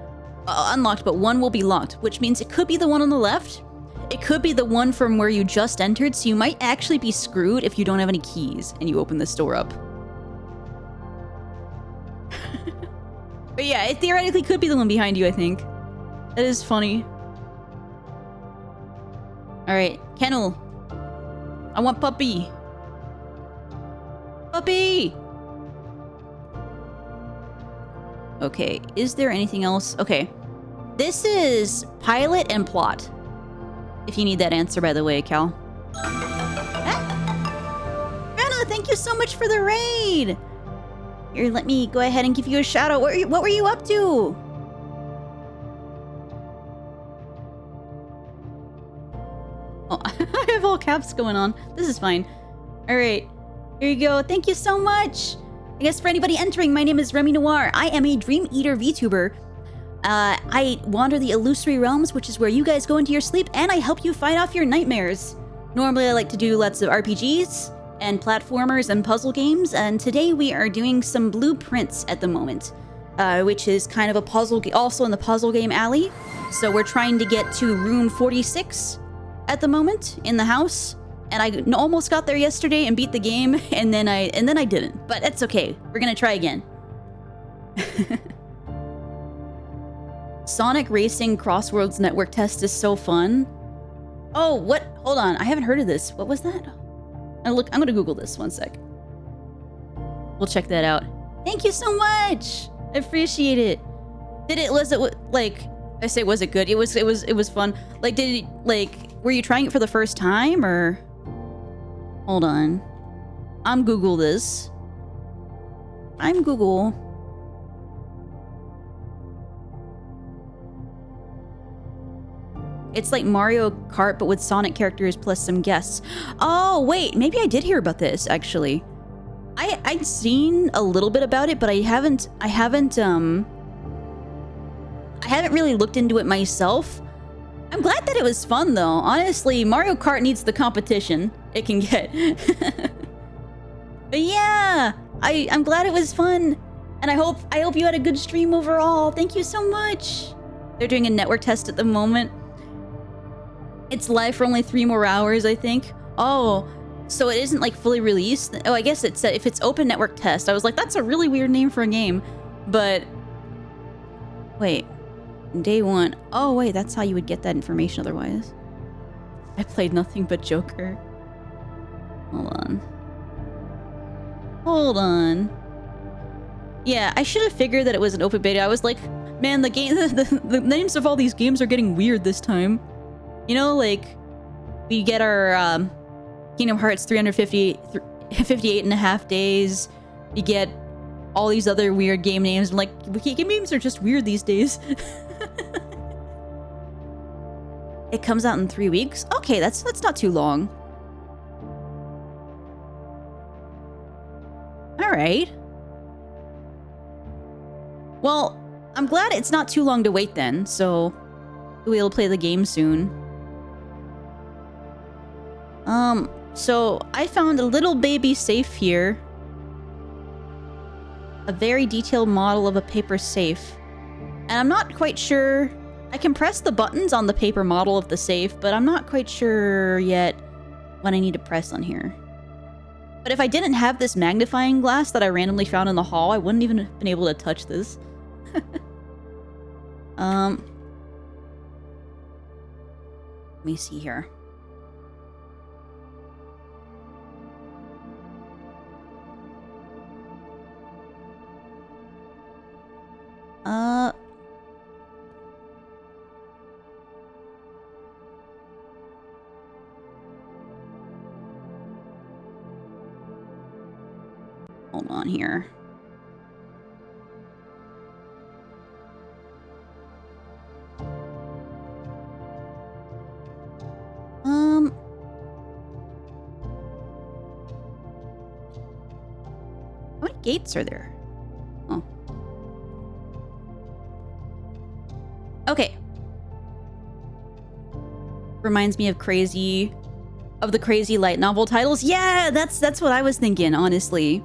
unlocked, but one will be locked, which means it could be the one on the left. It could be the one from where you just entered, so you might actually be screwed if you don't have any keys and you open this door up. But yeah, it theoretically could be the one behind you, I think. That is funny. Alright, kennel. I want puppy. Puppy! Okay, is there anything else? Okay. This is pilot and plot. If you need that answer, by the way, Cal. Ah! Anna, thank you so much for the raid! Here, let me go ahead and give you a shout out. What were you up to? Oh, I have all caps going on. This is fine. Alright. Here you go. Thank you so much. I guess for anybody entering, my name is Remy Noir. I am a Dream Eater VTuber. I wander the illusory realms, which is where you guys go into your sleep, and I help you fight off your nightmares. Normally, I like to do lots of RPGs and platformers and puzzle games, and today we are doing some Blueprints at the moment, which is kind of a puzzle, also in the puzzle game alley. So we're trying to get to room 46 at the moment in the house, and I almost got there yesterday and beat the game, and then I didn't. But that's okay. We're gonna try again. Sonic Racing Crossworlds Network test is so fun. Oh, what? Hold on. I haven't heard of this. What was that? I'm gonna Google this. One sec. We'll check that out. Thank you so much. I appreciate it. Was it like? I say, was it good? It was fun. Like, were you trying it for the first time or? Hold on. I'm Google this. I'm Google. It's like Mario Kart, but with Sonic characters plus some guests. Oh, wait, maybe I did hear about this, actually. I'd seen a little bit about it, but I haven't really looked into it myself. I'm glad that it was fun, though. Honestly, Mario Kart needs the competition it can get. But yeah, I'm glad it was fun. And I hope you had a good stream overall. Thank you so much. They're doing a network test at the moment. It's live for only 3 more hours, I think. Oh, so it isn't like fully released? Oh, I guess it said if it's open network test. I was like, that's a really weird name for a game. But wait, day 1. Oh wait, that's how you would get that information otherwise. I played nothing but Joker. Hold on. Yeah, I should have figured that it was an open beta. I was like, man, the names of all these games are getting weird this time. You know, like, we get our Kingdom Hearts 358 and a half days. You get all these other weird game names. I'm like, game names are just weird these days. It comes out in 3 weeks? Okay, that's not too long. Alright. Well, I'm glad it's not too long to wait then, so we'll be able to play the game soon. So I found a little baby safe here. A very detailed model of a paper safe. And I'm not quite sure... I can press the buttons on the paper model of the safe, but I'm not quite sure yet what I need to press on here. But if I didn't have this magnifying glass that I randomly found in the hall, I wouldn't even have been able to touch this. Let me see here. Hold on here. How many gates are there? Oh. Okay. Reminds me of the crazy light novel titles. Yeah, that's what I was thinking, honestly.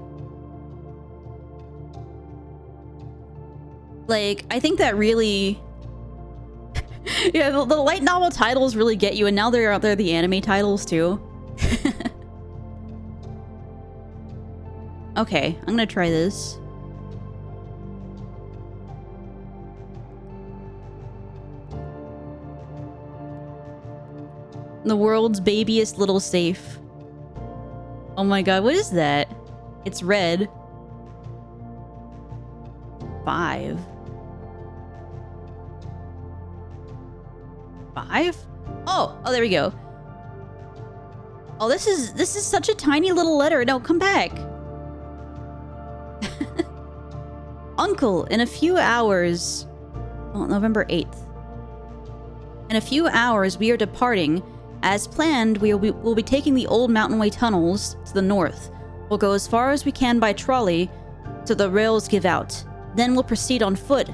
Like, I think that really... yeah, the light novel titles really get you, and now they're the anime titles, too. Okay, I'm gonna try this. The world's babiest little safe. Oh my god, what is that? It's red. 5. 5? Oh, there we go. Oh, this is such a tiny little letter. No, come back. Uncle, in a few hours... Well, November 8th. In a few hours, we are departing. As planned, we'll be taking the old Mountain Way tunnels to the north. We'll go as far as we can by trolley till the rails give out. Then we'll proceed on foot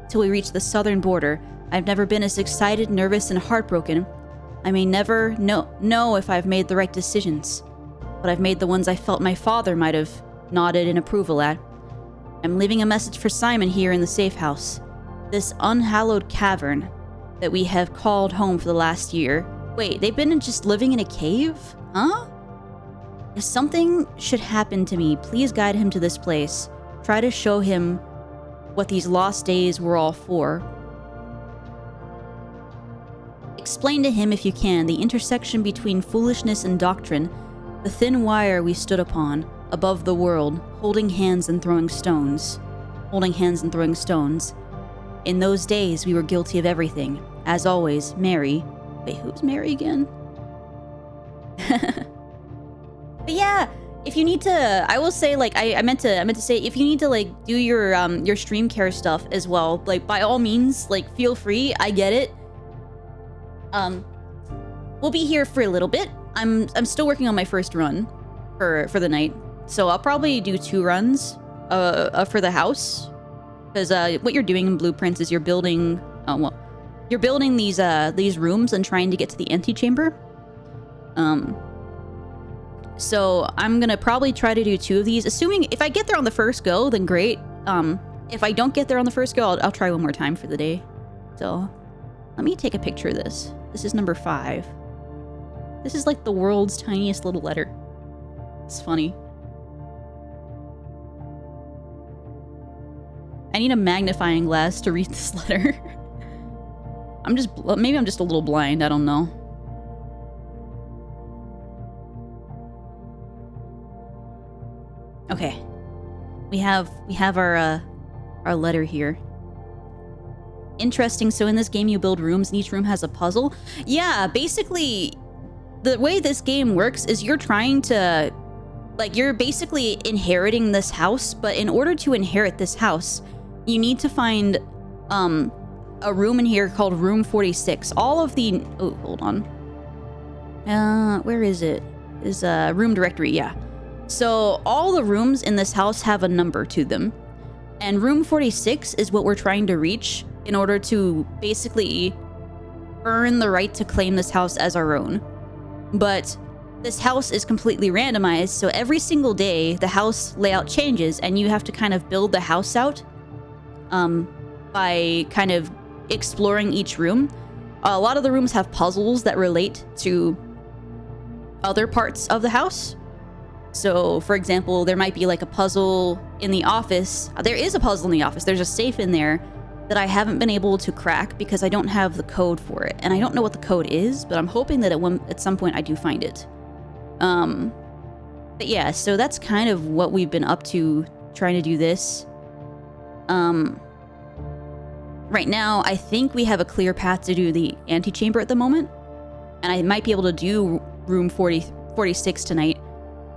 till we reach the southern border. I've never been as excited, nervous, and heartbroken. I may never know if I've made the right decisions, but I've made the ones I felt my father might have nodded in approval at. I'm leaving a message for Simon here in the safe house. This unhallowed cavern that we have called home for the last year. Wait, they've been just living in a cave? Huh? If something should happen to me, please guide him to this place. Try to show him what these lost days were all for. Explain to him, if you can, the intersection between foolishness and doctrine, the thin wire we stood upon, above the world, holding hands and throwing stones. In those days, we were guilty of everything. As always, Mary... Wait, who's Mary again? But yeah, if you need to, I will say, like, I meant to say, if you need to, like, do your stream care stuff as well, like, by all means, like, feel free. I get it. We'll be here for a little bit. I'm still working on my first run for the night, so I'll probably do 2 runs for the house, because what you're doing in Blueprints is you're building you're building these rooms and trying to get to the antechamber. So I'm gonna probably try to do 2 of these, assuming if I get there on the first go, then great. If I don't get there on the first go, I'll try one more time for the day. So let me take a picture of this. This is number 5. This is like the world's tiniest little letter. It's funny. I need a magnifying glass to read this letter. Maybe I'm just a little blind, I don't know. Okay. We have our letter here. Interesting. So in this game you build rooms and each room has a puzzle. Yeah, basically the way this game works is you're trying to, like, you're basically inheriting this house, but in order to inherit this house, you need to find a room in here called room 46. All of the... Oh, hold on. Where is it? Is room directory, yeah. So all the rooms in this house have a number to them. And room 46 is what we're trying to reach in order to basically earn the right to claim this house as our own. But this house is completely randomized, so every single day the house layout changes and you have to kind of build the house out by kind of exploring each room. A lot of the rooms have puzzles that relate to other parts of the house. So, for example, there might be like a puzzle in the office. There is a puzzle in the office. There's a safe in there that I haven't been able to crack because I don't have the code for it. And I don't know what the code is, but I'm hoping that at some point I do find it. But yeah, so that's kind of what we've been up to trying to do this. Right now, I think we have a clear path to do the antechamber at the moment. And I might be able to do room 46 tonight,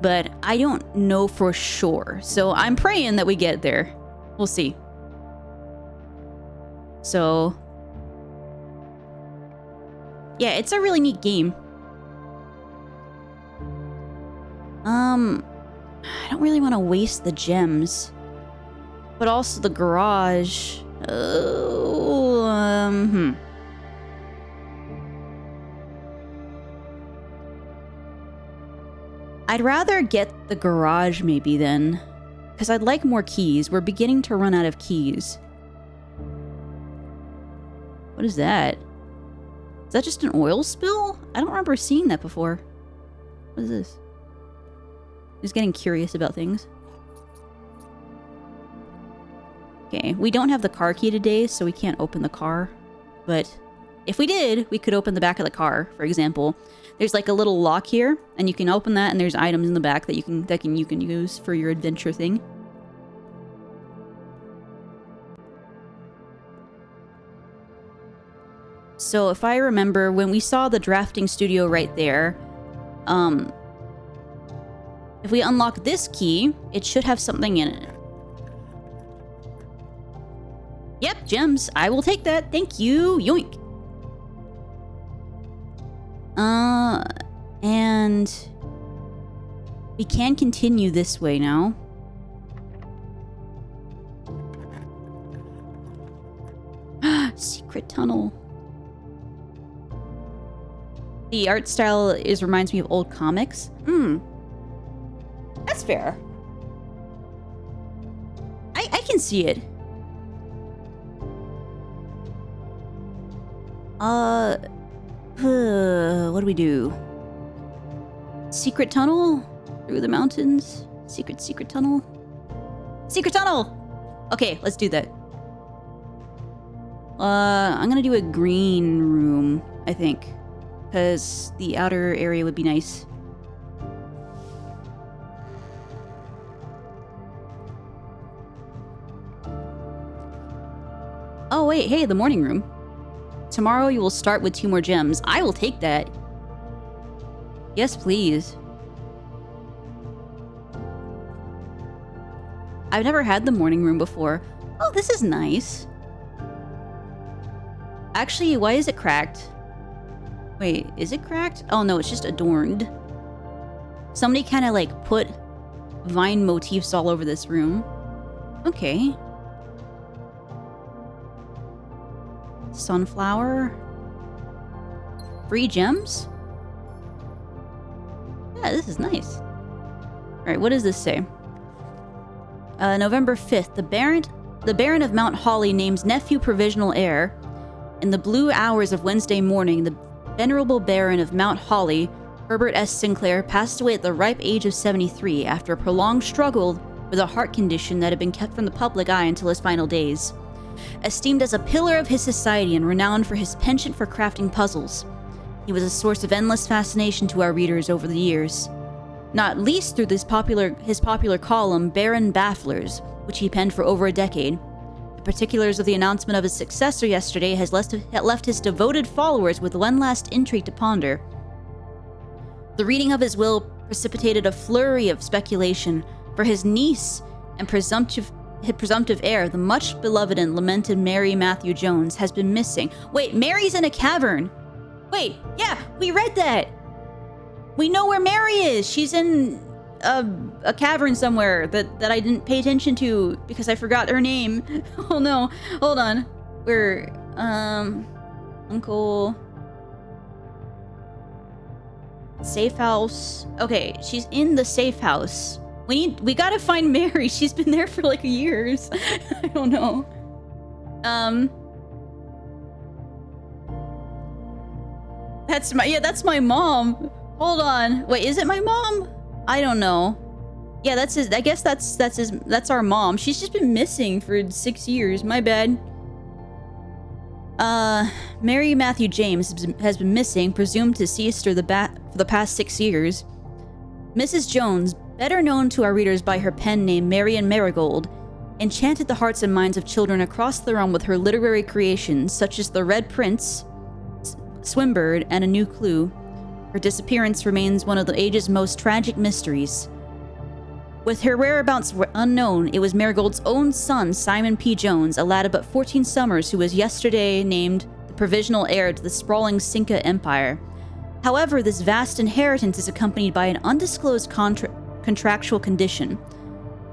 but I don't know for sure. So I'm praying that we get there. We'll see. So, yeah, it's a really neat game. I don't really want to waste the gems, but also the garage. I'd rather get the garage maybe then, because I'd like more keys. We're beginning to run out of keys. What is that? Is that just an oil spill? I don't remember seeing that before. What is this? Just getting curious about things. Okay, we don't have the car key today, so we can't open the car. But if we did, we could open the back of the car, for example. There's like a little lock here, and you can open that, and there's items in the back that you can use for your adventure thing. So if I remember, when we saw the drafting studio right there, if we unlock this key, it should have something in it. Yep, gems. I will take that. Thank you. Yoink. And we can continue this way now. Secret tunnel. The art style reminds me of old comics. That's fair. I can see it. What do we do? Secret tunnel? Through the mountains? Secret tunnel? Secret tunnel! Okay, let's do that. I'm gonna do a green room, I think. Because the outer area would be nice. Oh wait, hey, the morning room. Tomorrow you will start with 2 more gems. I will take that. Yes, please. I've never had the morning room before. Oh, this is nice. Actually, why is it cracked? Wait, is it cracked? Oh no, it's just adorned. Somebody kind of like put vine motifs all over this room. Okay. Sunflower. Free gems? Yeah, this is nice. Alright, what does this say? November 5th, the Baron of Mount Holly names nephew provisional heir. In the blue hours of Wednesday morning, the venerable Baron of Mount Holly, Herbert S. Sinclair, passed away at the ripe age of 73 after a prolonged struggle with a heart condition that had been kept from the public eye until his final days. Esteemed as a pillar of his society and renowned for his penchant for crafting puzzles, he was a source of endless fascination to our readers over the years, not least through his popular column, Baron Bafflers, which he penned for over a decade. The particulars of the announcement of his successor yesterday has left his devoted followers with one last intrigue to ponder. The reading of his will precipitated a flurry of speculation, for his niece and presumptive heir, the much beloved and lamented Mary Matthew Jones, has been missing. Wait, Mary's in a cavern. Wait, yeah, we read that. We know where Mary is. She's in a cavern somewhere that I didn't pay attention to because I forgot her name. Oh no, hold on. Where, Uncle... Safe house. Okay, she's in the safe house. We gotta find Mary. She's been there for like years. I don't know. That's my mom. Hold on. Wait, is it my mom? I don't know. Yeah, that's his. I guess that's our mom. She's just been missing for 6 years. My bad. Mary Matthew James has been missing, presumed deceased for the past 6 years. Mrs. Jones, better known to our readers by her pen name Marian Marigold, enchanted the hearts and minds of children across the realm with her literary creations such as The Red Prince, Swinburne, and A New Clue. Her disappearance remains one of the age's most tragic mysteries. With her whereabouts unknown, it was Marigold's own son, Simon P. Jones, a lad of but 14 summers who was yesterday named the provisional heir to the sprawling Cinca Empire. However, this vast inheritance is accompanied by an undisclosed contractual condition.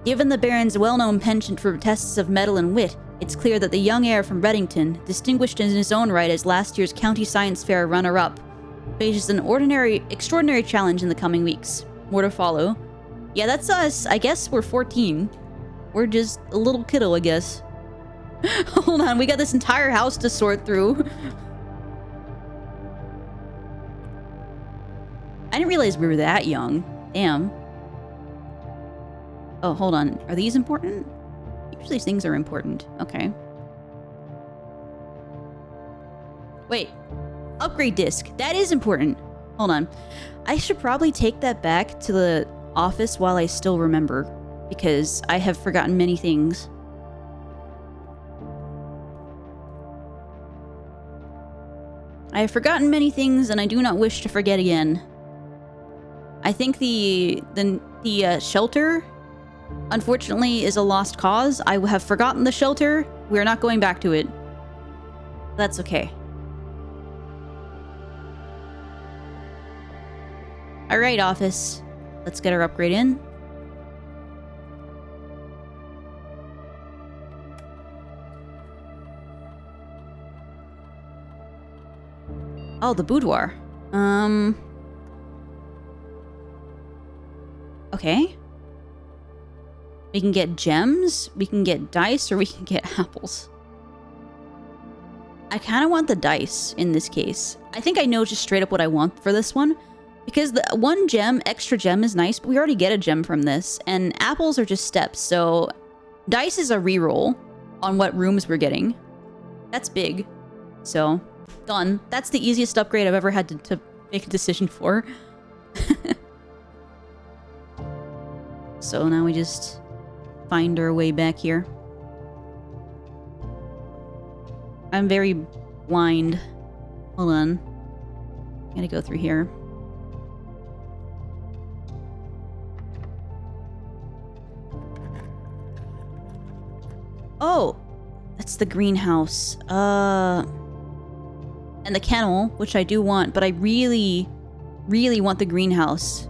Given the Baron's well-known penchant for tests of mettle and wit, it's clear that the young heir from Reddington, distinguished in his own right as last year's County Science Fair runner-up, faces an extraordinary challenge in the coming weeks. More to follow. Yeah, that's us. I guess we're 14. We're just a little kiddo, I guess. Hold on, we got this entire house to sort through. I didn't realize we were that young. Damn. Oh, hold on. Are these important? Usually things are important. Okay. Wait. Upgrade disc. That is important. Hold on. I should probably take that back to the office while I still remember, because I have forgotten many things. I have forgotten many things, and I do not wish to forget again. I think the shelter, unfortunately, is a lost cause. I have forgotten the shelter. We are not going back to it. That's okay. All right, office. Let's get our upgrade in. Oh, the boudoir. Okay. We can get gems, we can get dice, or we can get apples. I kind of want the dice in this case. I think I know just straight up what I want for this one. Because the one extra gem is nice, but we already get a gem from this. And apples are just steps, so dice is a reroll on what rooms we're getting. That's big. So, done. That's the easiest upgrade I've ever had to make a decision for. So now we just find our way back here. I'm very blind. Hold on. Gotta go through here. Oh, that's the greenhouse. And the kennel, which I do want, but I really, really want the greenhouse.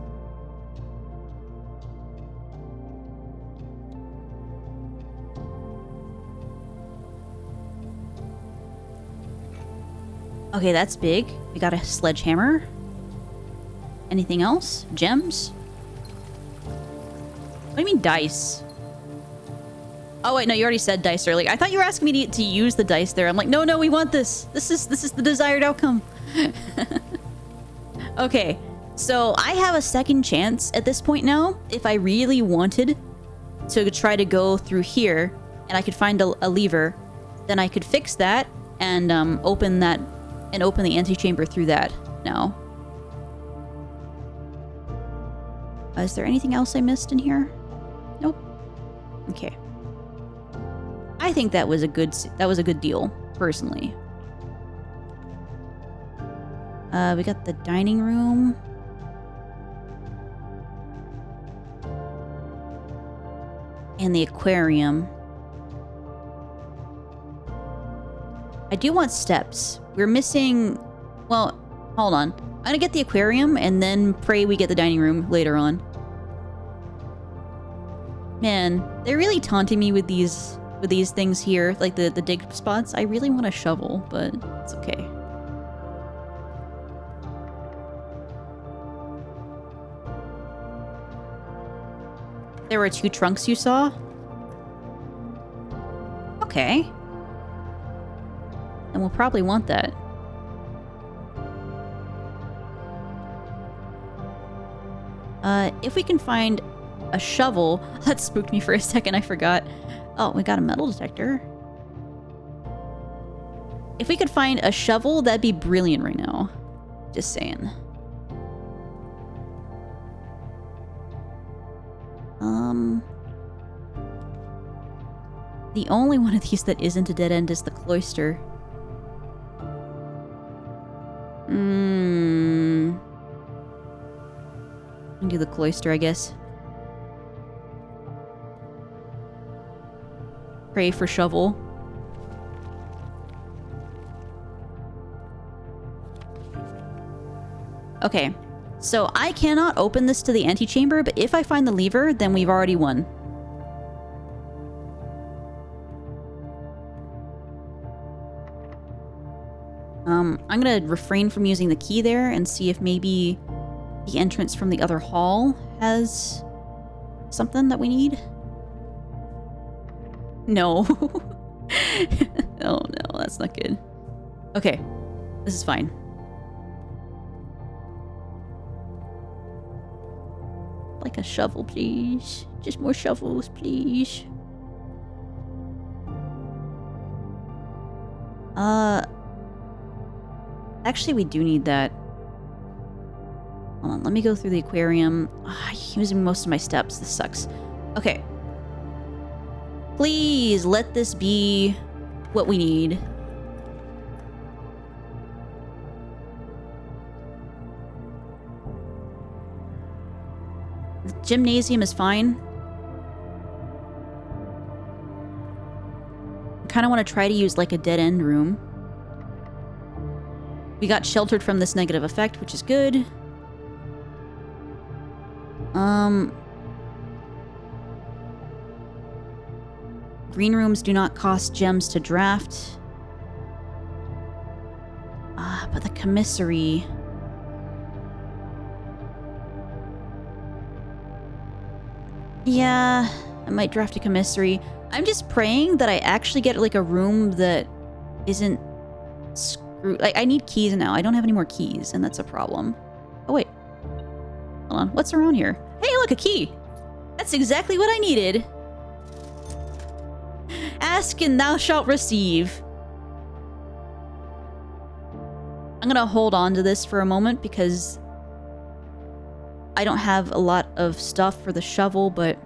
Okay, that's big. We got a sledgehammer. Anything else? Gems? What do you mean dice? Oh wait, no, you already said dice earlier. I thought you were asking me to use the dice there. I'm like, no, we want this. This is the desired outcome. Okay, so I have a second chance at this point now. If I really wanted to try to go through here, and I could find a lever, then I could fix that and open that and open the antechamber through that now. Is there anything else I missed in here? Nope. Okay. I think that was a good deal, personally. We got the dining room. And the aquarium. I do want steps. We're missing... Well, hold on. I'm gonna get the aquarium and then pray we get the dining room later on. Man, they're really taunting me with these things here, like the dig spots. I really want a shovel, but it's okay. There were 2 trunks you saw? Okay. And we'll probably want that. If we can find a shovel... That spooked me for a second, I forgot. Oh, we got a metal detector. If we could find a shovel, that'd be brilliant right now. Just saying. The only one of these that isn't a dead end is the cloister. I'll do the cloister, I guess. Pray for shovel. Okay, so I cannot open this to the antechamber, but if I find the lever, then we've already won. I'm gonna refrain from using the key there and see if maybe the entrance from the other hall has something that we need. No. Oh no, that's not good. Okay, this is fine. Like a shovel, please. Just more shovels, please. Actually, we do need that. Hold on, let me go through the aquarium. I'm using most of my steps. This sucks. Okay. Please let this be what we need. The gymnasium is fine. I kind of want to try to use like a dead end room. We got sheltered from this negative effect, which is good. Green rooms do not cost gems to draft. But the commissary... Yeah, I might draft a commissary. I'm just praying that I actually get like a room that isn't screwed. Like, I need keys now. I don't have any more keys, and that's a problem. Oh, wait. Hold on. What's around here? Hey, look, a key. That's exactly what I needed. Ask and thou shalt receive. I'm gonna hold on to this for a moment because I don't have a lot of stuff for the shovel, but...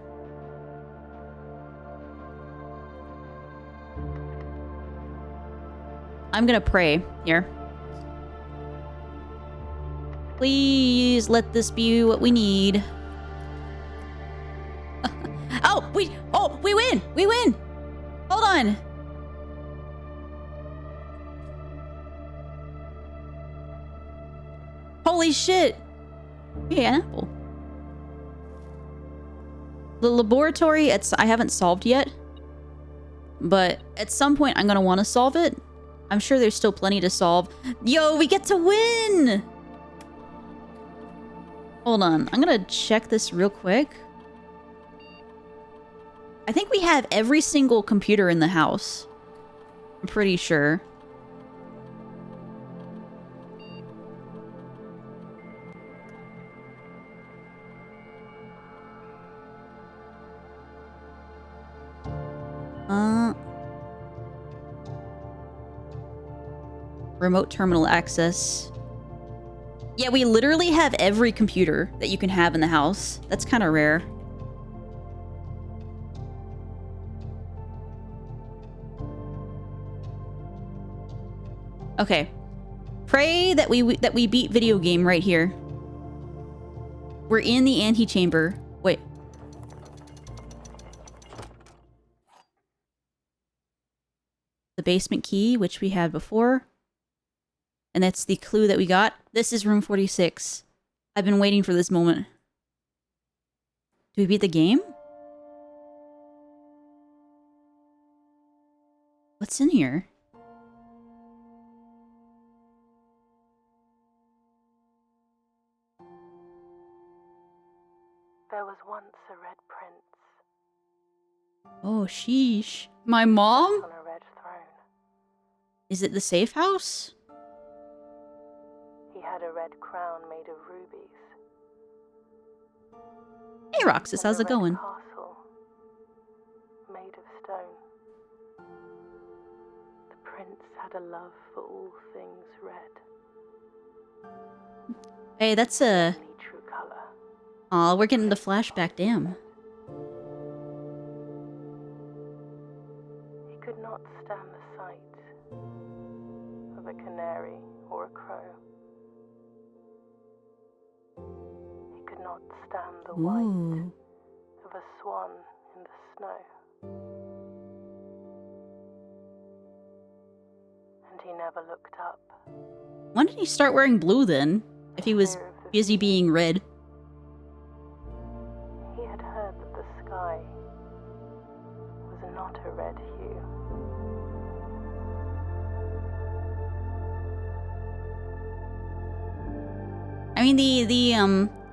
I'm gonna pray here. Please let this be what we need. Oh, we win! We win! Hold on. Holy shit. Hey, an apple. The laboratory, I haven't solved yet. But at some point, I'm gonna want to solve it. I'm sure there's still plenty to solve. Yo, we get to win! Hold on. I'm gonna check this real quick. I think we have every single computer in the house. I'm pretty sure. Remote terminal access. Yeah, we literally have every computer that you can have in the house. That's kind of rare. Okay. Pray that we beat video game right here. We're in the antechamber. Wait. The basement key, which we had before. And that's the clue that we got. This is room 46. I've been waiting for this moment. Do we beat the game? What's in here?
There was once a red prince
Oh, sheesh. My mom?
On a red throne.
Is it the safe house?
He had a red crown made of rubies.
Hey, Roxas, how's it going?
Castle made of stone. The prince had a love for all things red.
Hey, that's a...
Only true color.
Aw, we're getting the flashback, damn.
He could not stand the sight of a canary or a crow. He could not stand the white
Ooh.
of a swan in the snow. And he never looked up.
When did he start wearing blue then? If he was busy being red.
He had heard that the sky was not a red hue.
I mean, the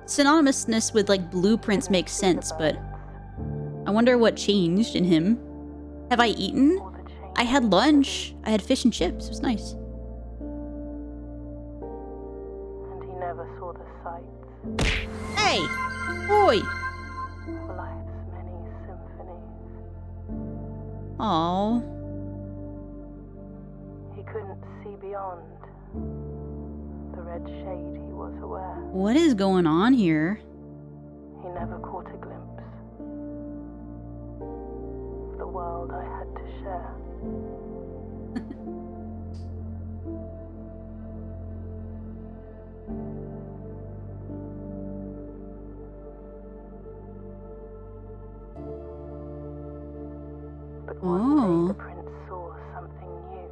synonymousness with, like, blueprints makes sense, but I wonder what changed in him. Have I eaten?
Or the change
I had lunch. I had fish and chips. It was nice.
and he never saw the sights
Hey! Boy!
of life's many symphonies.
Aww.
He couldn't see beyond the red shade he was aware.
What is going on here?
He never caught a glimpse of the world I had to share. But one day
Oh.
the prince saw something new.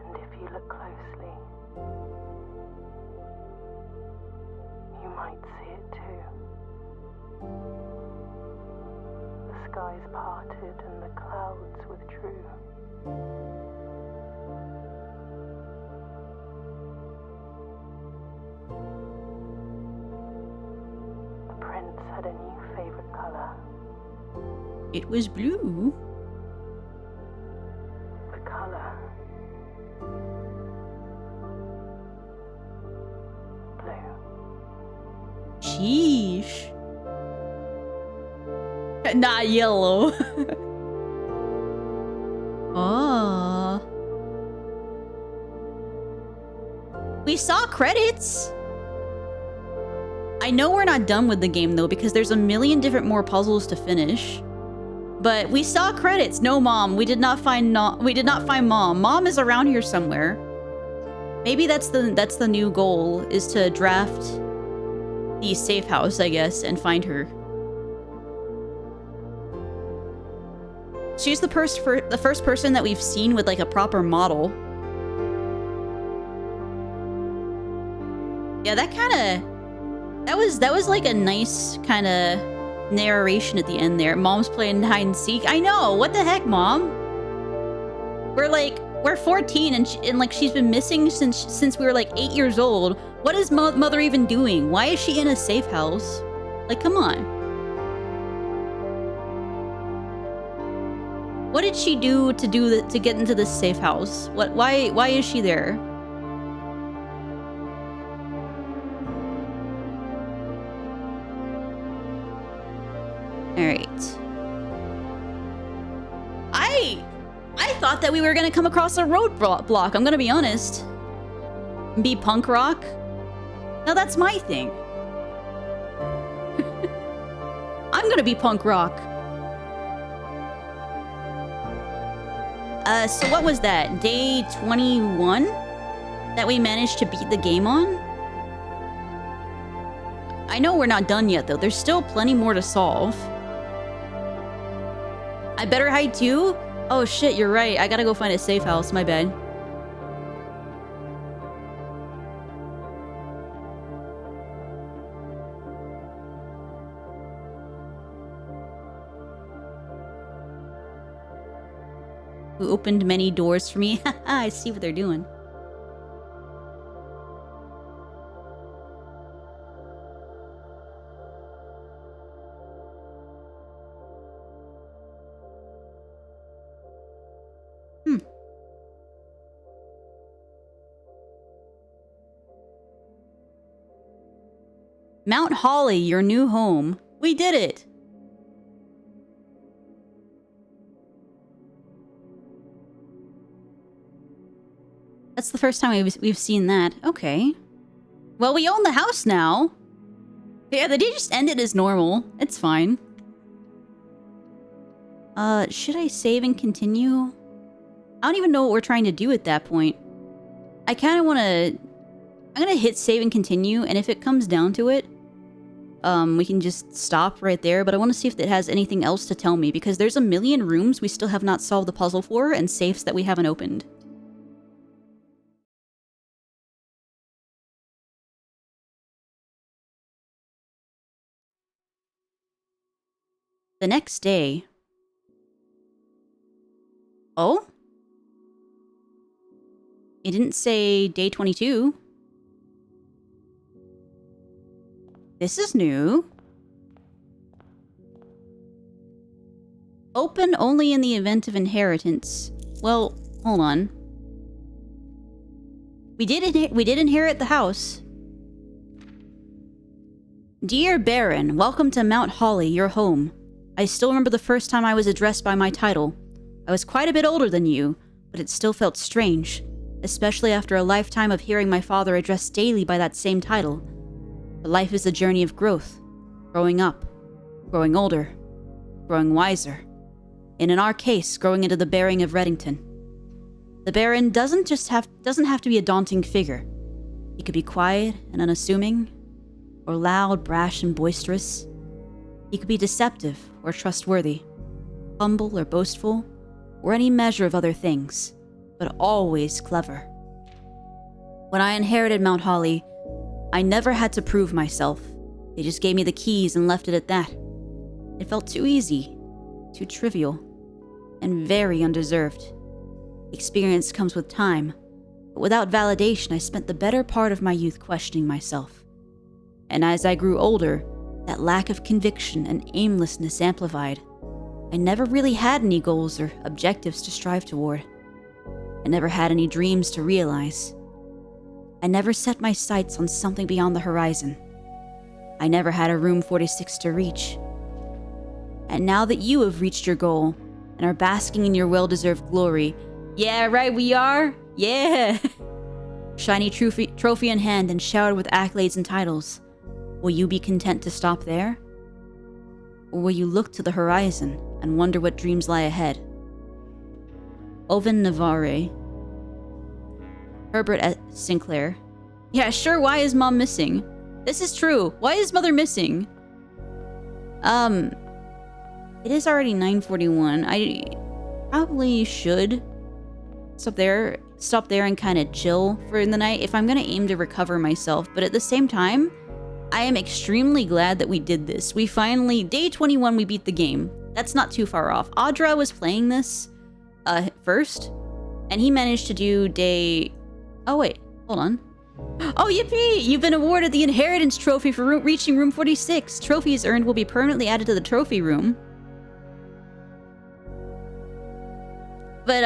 And if you look closely, you might see it too. The skies parted and the clouds withdrew. The prince had a new favorite color.
It was blue.
The color blue.
Sheesh. Not yellow. Oh. We saw credits. I know we're not done with the game though, because there's a million different more puzzles to finish. But we saw credits. No, Mom. We did not find Mom. Mom is around here somewhere. Maybe that's the new goal, is to draft the safe house, I guess, and find her. She's the first person that we've seen with, like, a proper model. Yeah, that was like a nice kind of narration at the end there. Mom's playing hide and seek. I know. What the heck, Mom? We're 14 and like she's been missing since we were like 8 years old. What is mother even doing? Why is she in a safe house? Like, come on. What did she do to get into this safe house? Why is she there? Alright. I thought that we were gonna come across a roadblock, I'm gonna be honest. Be punk rock? Now that's my thing. I'm gonna be punk rock. So what was that? Day 21? That we managed to beat the game on? I know we're not done yet though, there's still plenty more to solve. I better hide too? Oh shit, you're right. I gotta go find a safe house. My bad. Who opened many doors for me? I see what they're doing. Mount Holly, your new home. We did it! That's the first time we've seen that. Okay. Well, we own the house now. Yeah, the day just ended as normal. It's fine. Should I save and continue? I don't even know what we're trying to do at that point. I kind of want to... I'm going to hit save and continue, and if it comes down to it, we can just stop right there, but I want to see if it has anything else to tell me, because there's a million rooms we still have not solved the puzzle for, and safes that we haven't opened. The next day... Oh? It didn't say day 22. This is new. Open only in the event of inheritance. Well, hold on. We did inherit the house. Dear Baron, welcome to Mount Holly, your home. I still remember the first time I was addressed by my title. I was quite a bit older than you, but it still felt strange, especially after a lifetime of hearing my father addressed daily by that same title. But life is a journey of growth, growing up, growing older, growing wiser, and in our case, growing into the Baron of Reddington. The Baron doesn't have to be a daunting figure. He could be quiet and unassuming, or loud, brash, and boisterous. He could be deceptive or trustworthy, humble or boastful, or any measure of other things, but always clever. When I inherited Mount Holly, I never had to prove myself. They just gave me the keys and left it at that. It felt too easy, too trivial, and very undeserved. Experience comes with time, but without validation, I spent the better part of my youth questioning myself. And as I grew older, that lack of conviction and aimlessness amplified. I never really had any goals or objectives to strive toward. I never had any dreams to realize. I never set my sights on something beyond the horizon. I never had a room 46 to reach. And now that you have reached your goal and are basking in your well-deserved glory, yeah, right, we are? Yeah! Shiny trophy in hand and showered with accolades and titles, will you be content to stop there? Or will you look to the horizon and wonder what dreams lie ahead? Oven Navarre. Herbert Sinclair. Yeah, sure, why is Mom missing? This is true. Why is Mother missing? It is already 9:41. I probably should stop there and kind of chill for the night if I'm gonna aim to recover myself. But at the same time, I am extremely glad that we did this. We finally, day 21, we beat the game. That's not too far off. Audra was playing this first, and he managed to do day... Oh, wait. Hold on. Oh, yippee! You've been awarded the Inheritance Trophy for reaching room 46. Trophies earned will be permanently added to the trophy room. But,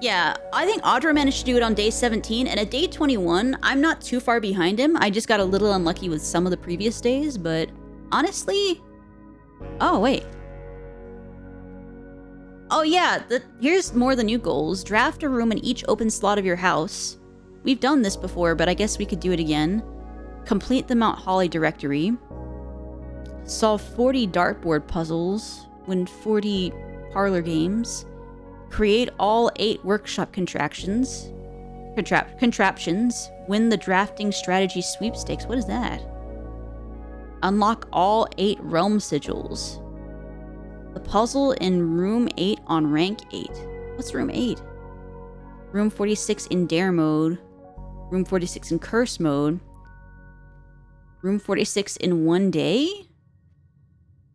yeah, I think Audra managed to do it on day 17, and at day 21, I'm not too far behind him. I just got a little unlucky with some of the previous days, but honestly... Oh, wait. Oh, yeah, here's more of the new goals. Draft a room in each open slot of your house. We've done this before, but I guess we could do it again. Complete the Mount Holly directory. Solve 40 dartboard puzzles. Win 40 parlor games. Create all 8 workshop contraptions. Win the drafting strategy sweepstakes. What is that? Unlock all 8 realm sigils. The puzzle in room 8 on rank 8. What's room 8? Room 46 in dare mode. Room 46 in curse mode. Room 46 in 1 day?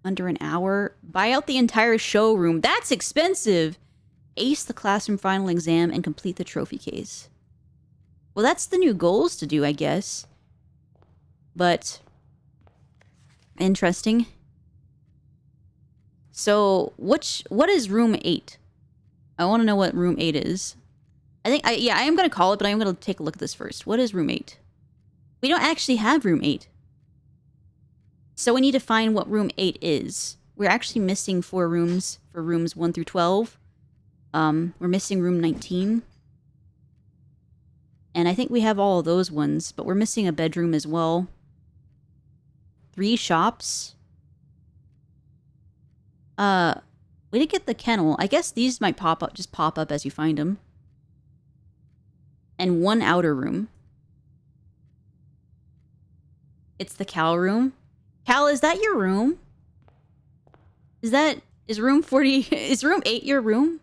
Under an hour? Buy out the entire showroom. That's expensive! Ace the classroom final exam and complete the trophy case. Well, that's the new goals to do, I guess. But... interesting. So, what is room 8? I want to know what room 8 is. I am going to call it, but I'm going to take a look at this first. What is room 8? We don't actually have room 8. So we need to find what room 8 is. We're actually missing 4 rooms for rooms 1 through 12. We're missing room 19. And I think we have all of those ones, but we're missing a bedroom as well. 3 shops. We didn't get the kennel. I guess these might pop up, just pop up as you find them. And 1 outer room. It's the Cal room. Cal, is that your room? Is room 40, is room 8 your room?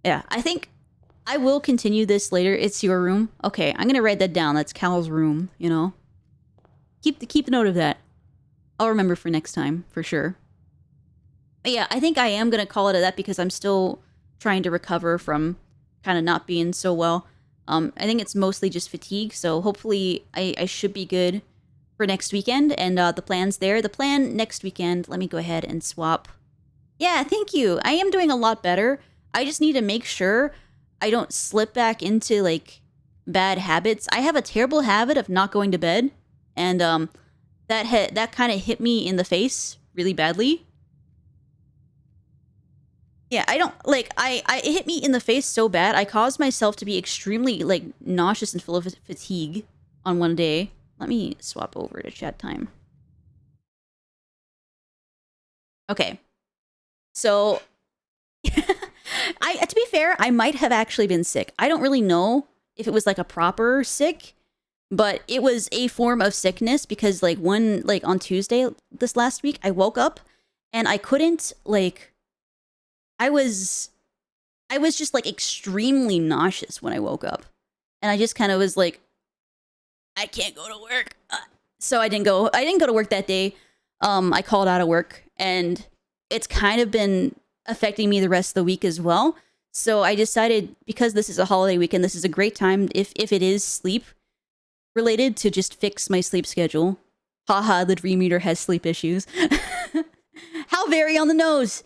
Yeah, I think I will continue this later. It's your room. Okay, I'm gonna write that down. That's Cal's room, you know? Keep note of that. I'll remember for next time, for sure. But yeah, I think I am gonna call it a that because I'm still trying to recover from kind of not being so well. I think it's mostly just fatigue, so hopefully I should be good for next weekend, and the plan's there. The plan next weekend, let me go ahead and swap. Yeah, thank you. I am doing a lot better. I just need to make sure I don't slip back into, like, bad habits. I have a terrible habit of not going to bed, and that kind of hit me in the face really badly. Yeah, I don't, like, it hit me in the face so bad, I caused myself to be extremely, like, nauseous and full of fatigue on one day. Let me swap over to chat time. Okay. So, to be fair, I might have actually been sick. I don't really know if it was, like, a proper sick, but it was a form of sickness because, like, on Tuesday this last week, I woke up and I couldn't, like, I was just, like, extremely nauseous when I woke up. And I just kind of was like, I can't go to work. So I didn't go to work that day. I called out of work, and it's kind of been affecting me the rest of the week as well. So I decided, because this is a holiday weekend, this is a great time, if it is sleep related, to just fix my sleep schedule. Haha, the Dream Eater has sleep issues. How very on the nose.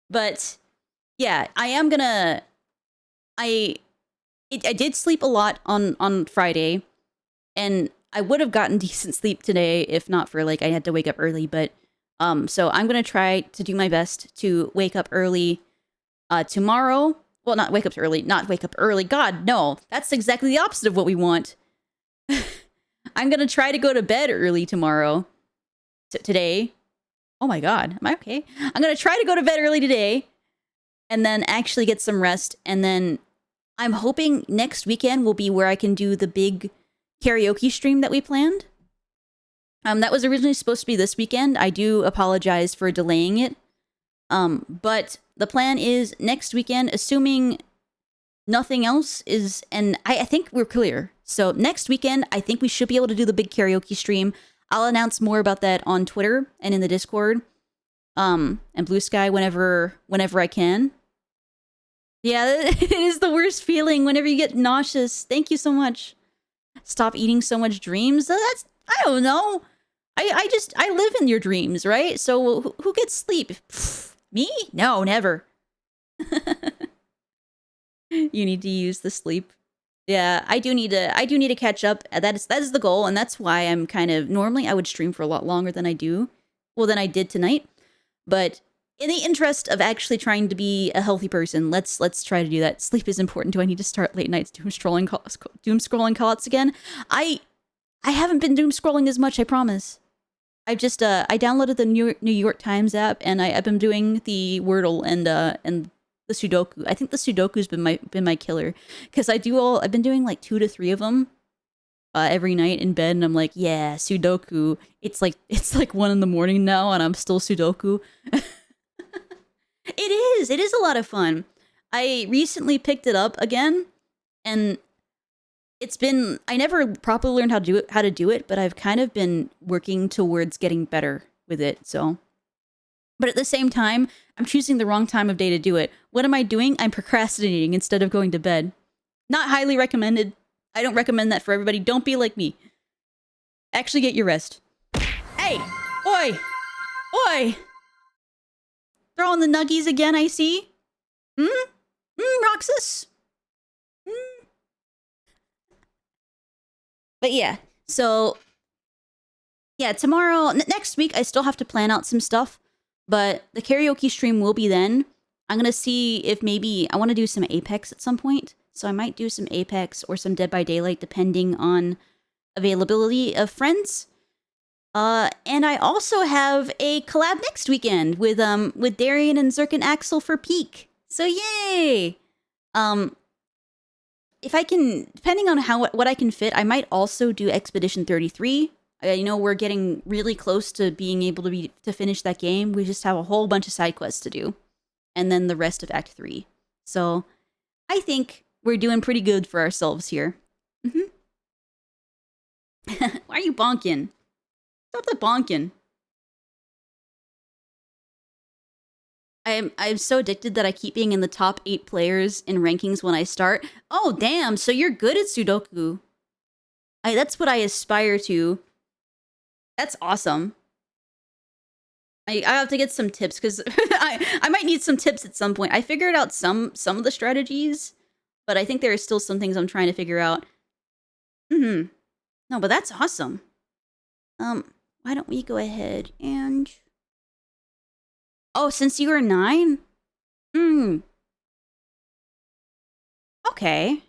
But yeah, I did sleep a lot on Friday, and I would have gotten decent sleep today if not for, like, I had to wake up early, but so I'm gonna try to do my best to wake up early tomorrow. Well, not wake up early. God, no. That's exactly the opposite of what we want. I'm gonna try to go to bed early tomorrow. Today. Oh my god, am I okay? I'm gonna try to go to bed early today, and then actually get some rest, and then I'm hoping next weekend will be where I can do the big karaoke stream that we planned. That was originally supposed to be this weekend. I do apologize for delaying it. But the plan is next weekend, assuming nothing else is, and I think we're clear. So next weekend, I think we should be able to do the big karaoke stream. I'll announce more about that on Twitter and in the Discord, and Blue Sky whenever I can. Yeah, it is the worst feeling whenever you get nauseous. Thank you so much. Stop eating so much dreams. I don't know. I live in your dreams, right? So who gets sleep? Pfft, me? No, never. You need to use the sleep. Yeah, I do need to catch up. That is the goal, and that's why I'm kind of, normally I would stream for a lot longer than I do. Well, than I did tonight. But in the interest of actually trying to be a healthy person, let's try to do that. Sleep is important. Do I need to start late nights doom scrolling call-outs again? I haven't been doom scrolling as much, I promise. I've just I downloaded the New York Times app, and I've been doing the Wordle and the Sudoku. I think the Sudoku's been my killer, because I've been doing like 2 to 3 of them every night in bed, and I'm like, yeah, Sudoku. It's like 1 in the morning now, and I'm still Sudoku. It is a lot of fun. I recently picked it up again, and I never properly learned how to do it, but I've kind of been working towards getting better with it, so. But at the same time, I'm choosing the wrong time of day to do it. What am I doing? I'm procrastinating instead of going to bed. Not highly recommended. I don't recommend that for everybody. Don't be like me. Actually get your rest. Hey! Oi! Oi! Throwing the nuggies again, I see. Roxas? But yeah, so yeah, tomorrow, next week, I still have to plan out some stuff, but the karaoke stream will be then. I'm gonna see if maybe I want to do some Apex at some point, so I might do some Apex or some Dead by Daylight, depending on availability of friends. And I also have a collab next weekend with Darian and Zerk and Axel for Peak. So yay! If I can, depending on what I can fit, I might also do Expedition 33. You know, we're getting really close to being able to finish that game. We just have a whole bunch of side quests to do, and then the rest of Act 3. So I think we're doing pretty good for ourselves here. Why are you bonking? Stop the bonking. I'm so addicted that I keep being in the top 8 players in rankings when I start. Oh, damn, so you're good at Sudoku. That's what I aspire to. That's awesome. I have to get some tips, because I might need some tips at some point. I figured out some of the strategies, but I think there are still some things I'm trying to figure out. No, but that's awesome. Why don't we go ahead and... Oh, since you were 9? Okay.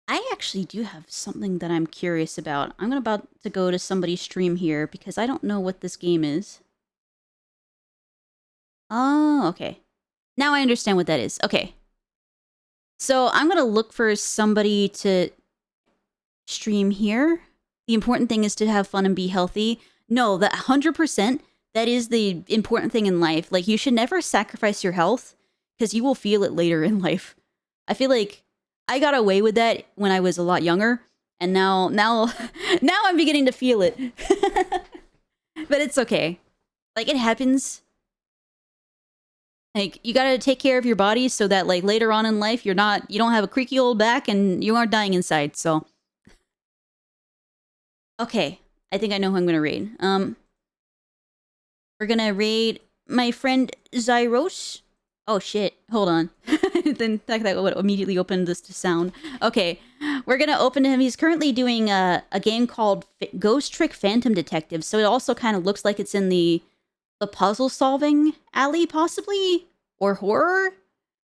I actually do have something that I'm curious about. I'm about to go to somebody's stream here because I don't know what this game is. Oh, okay. Now I understand what that is. Okay. So I'm going to look for somebody to stream here. The important thing is to have fun and be healthy. No, that 100%, that is the important thing in life. Like, you should never sacrifice your health because you will feel it later in life. I feel like I got away with that when I was a lot younger, and now I'm beginning to feel it. But it's okay. Like, it happens. Like, you gotta take care of your body so that, like, later on in life, you don't have a creaky old back and you aren't dying inside, so. Okay, I think I know who I'm gonna raid. We're gonna raid my friend Zyros. Oh shit, hold on. Then that would immediately open this to sound. Okay, we're gonna open to him. He's currently doing a game called Ghost Trick Phantom Detective, so it also kind of looks like it's in the puzzle solving alley, possibly, or horror.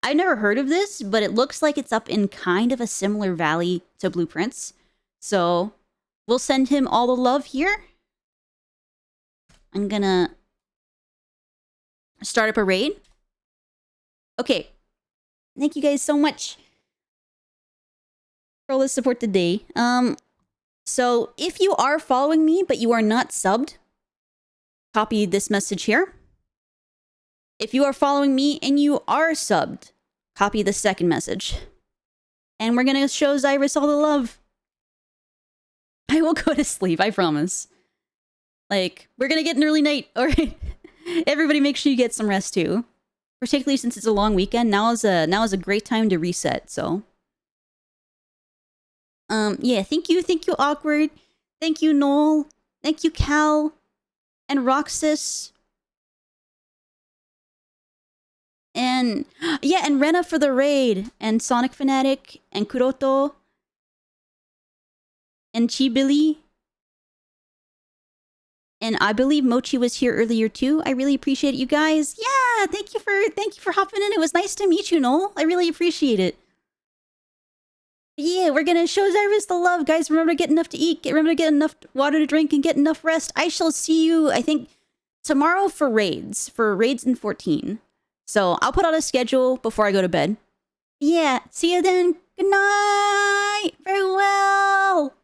I've never heard of this, but it looks like it's up in kind of a similar valley to Blueprints. So we'll send him all the love here. I'm gonna start up a raid. Okay. Thank you guys so much for all the support today. So if you are following me, but you are not subbed, copy this message here. If you are following me and you are subbed, copy the second message. And we're gonna show Zyrus all the love. I will go to sleep, I promise. Like, we're gonna get an early night, alright? Everybody make sure you get some rest too. Particularly since it's a long weekend, now is a great time to reset, so. Yeah, thank you, Awkward. Thank you, Noel. Thank you, Cal. And Roxas. And, yeah, and Rena for the raid. And Sonic Fanatic. And Kuroto. And Chibili. And I believe Mochi was here earlier too. I really appreciate it, you guys. Yeah, thank you for hopping in. It was nice to meet you, Noel. I really appreciate it. Yeah, we're gonna show Zyrus the love, guys. Remember to get enough to eat. Remember to get enough water to drink and get enough rest. I shall see you, I think, tomorrow for raids in 14. So I'll put out a schedule before I go to bed. Yeah, see you then. Good night. Farewell.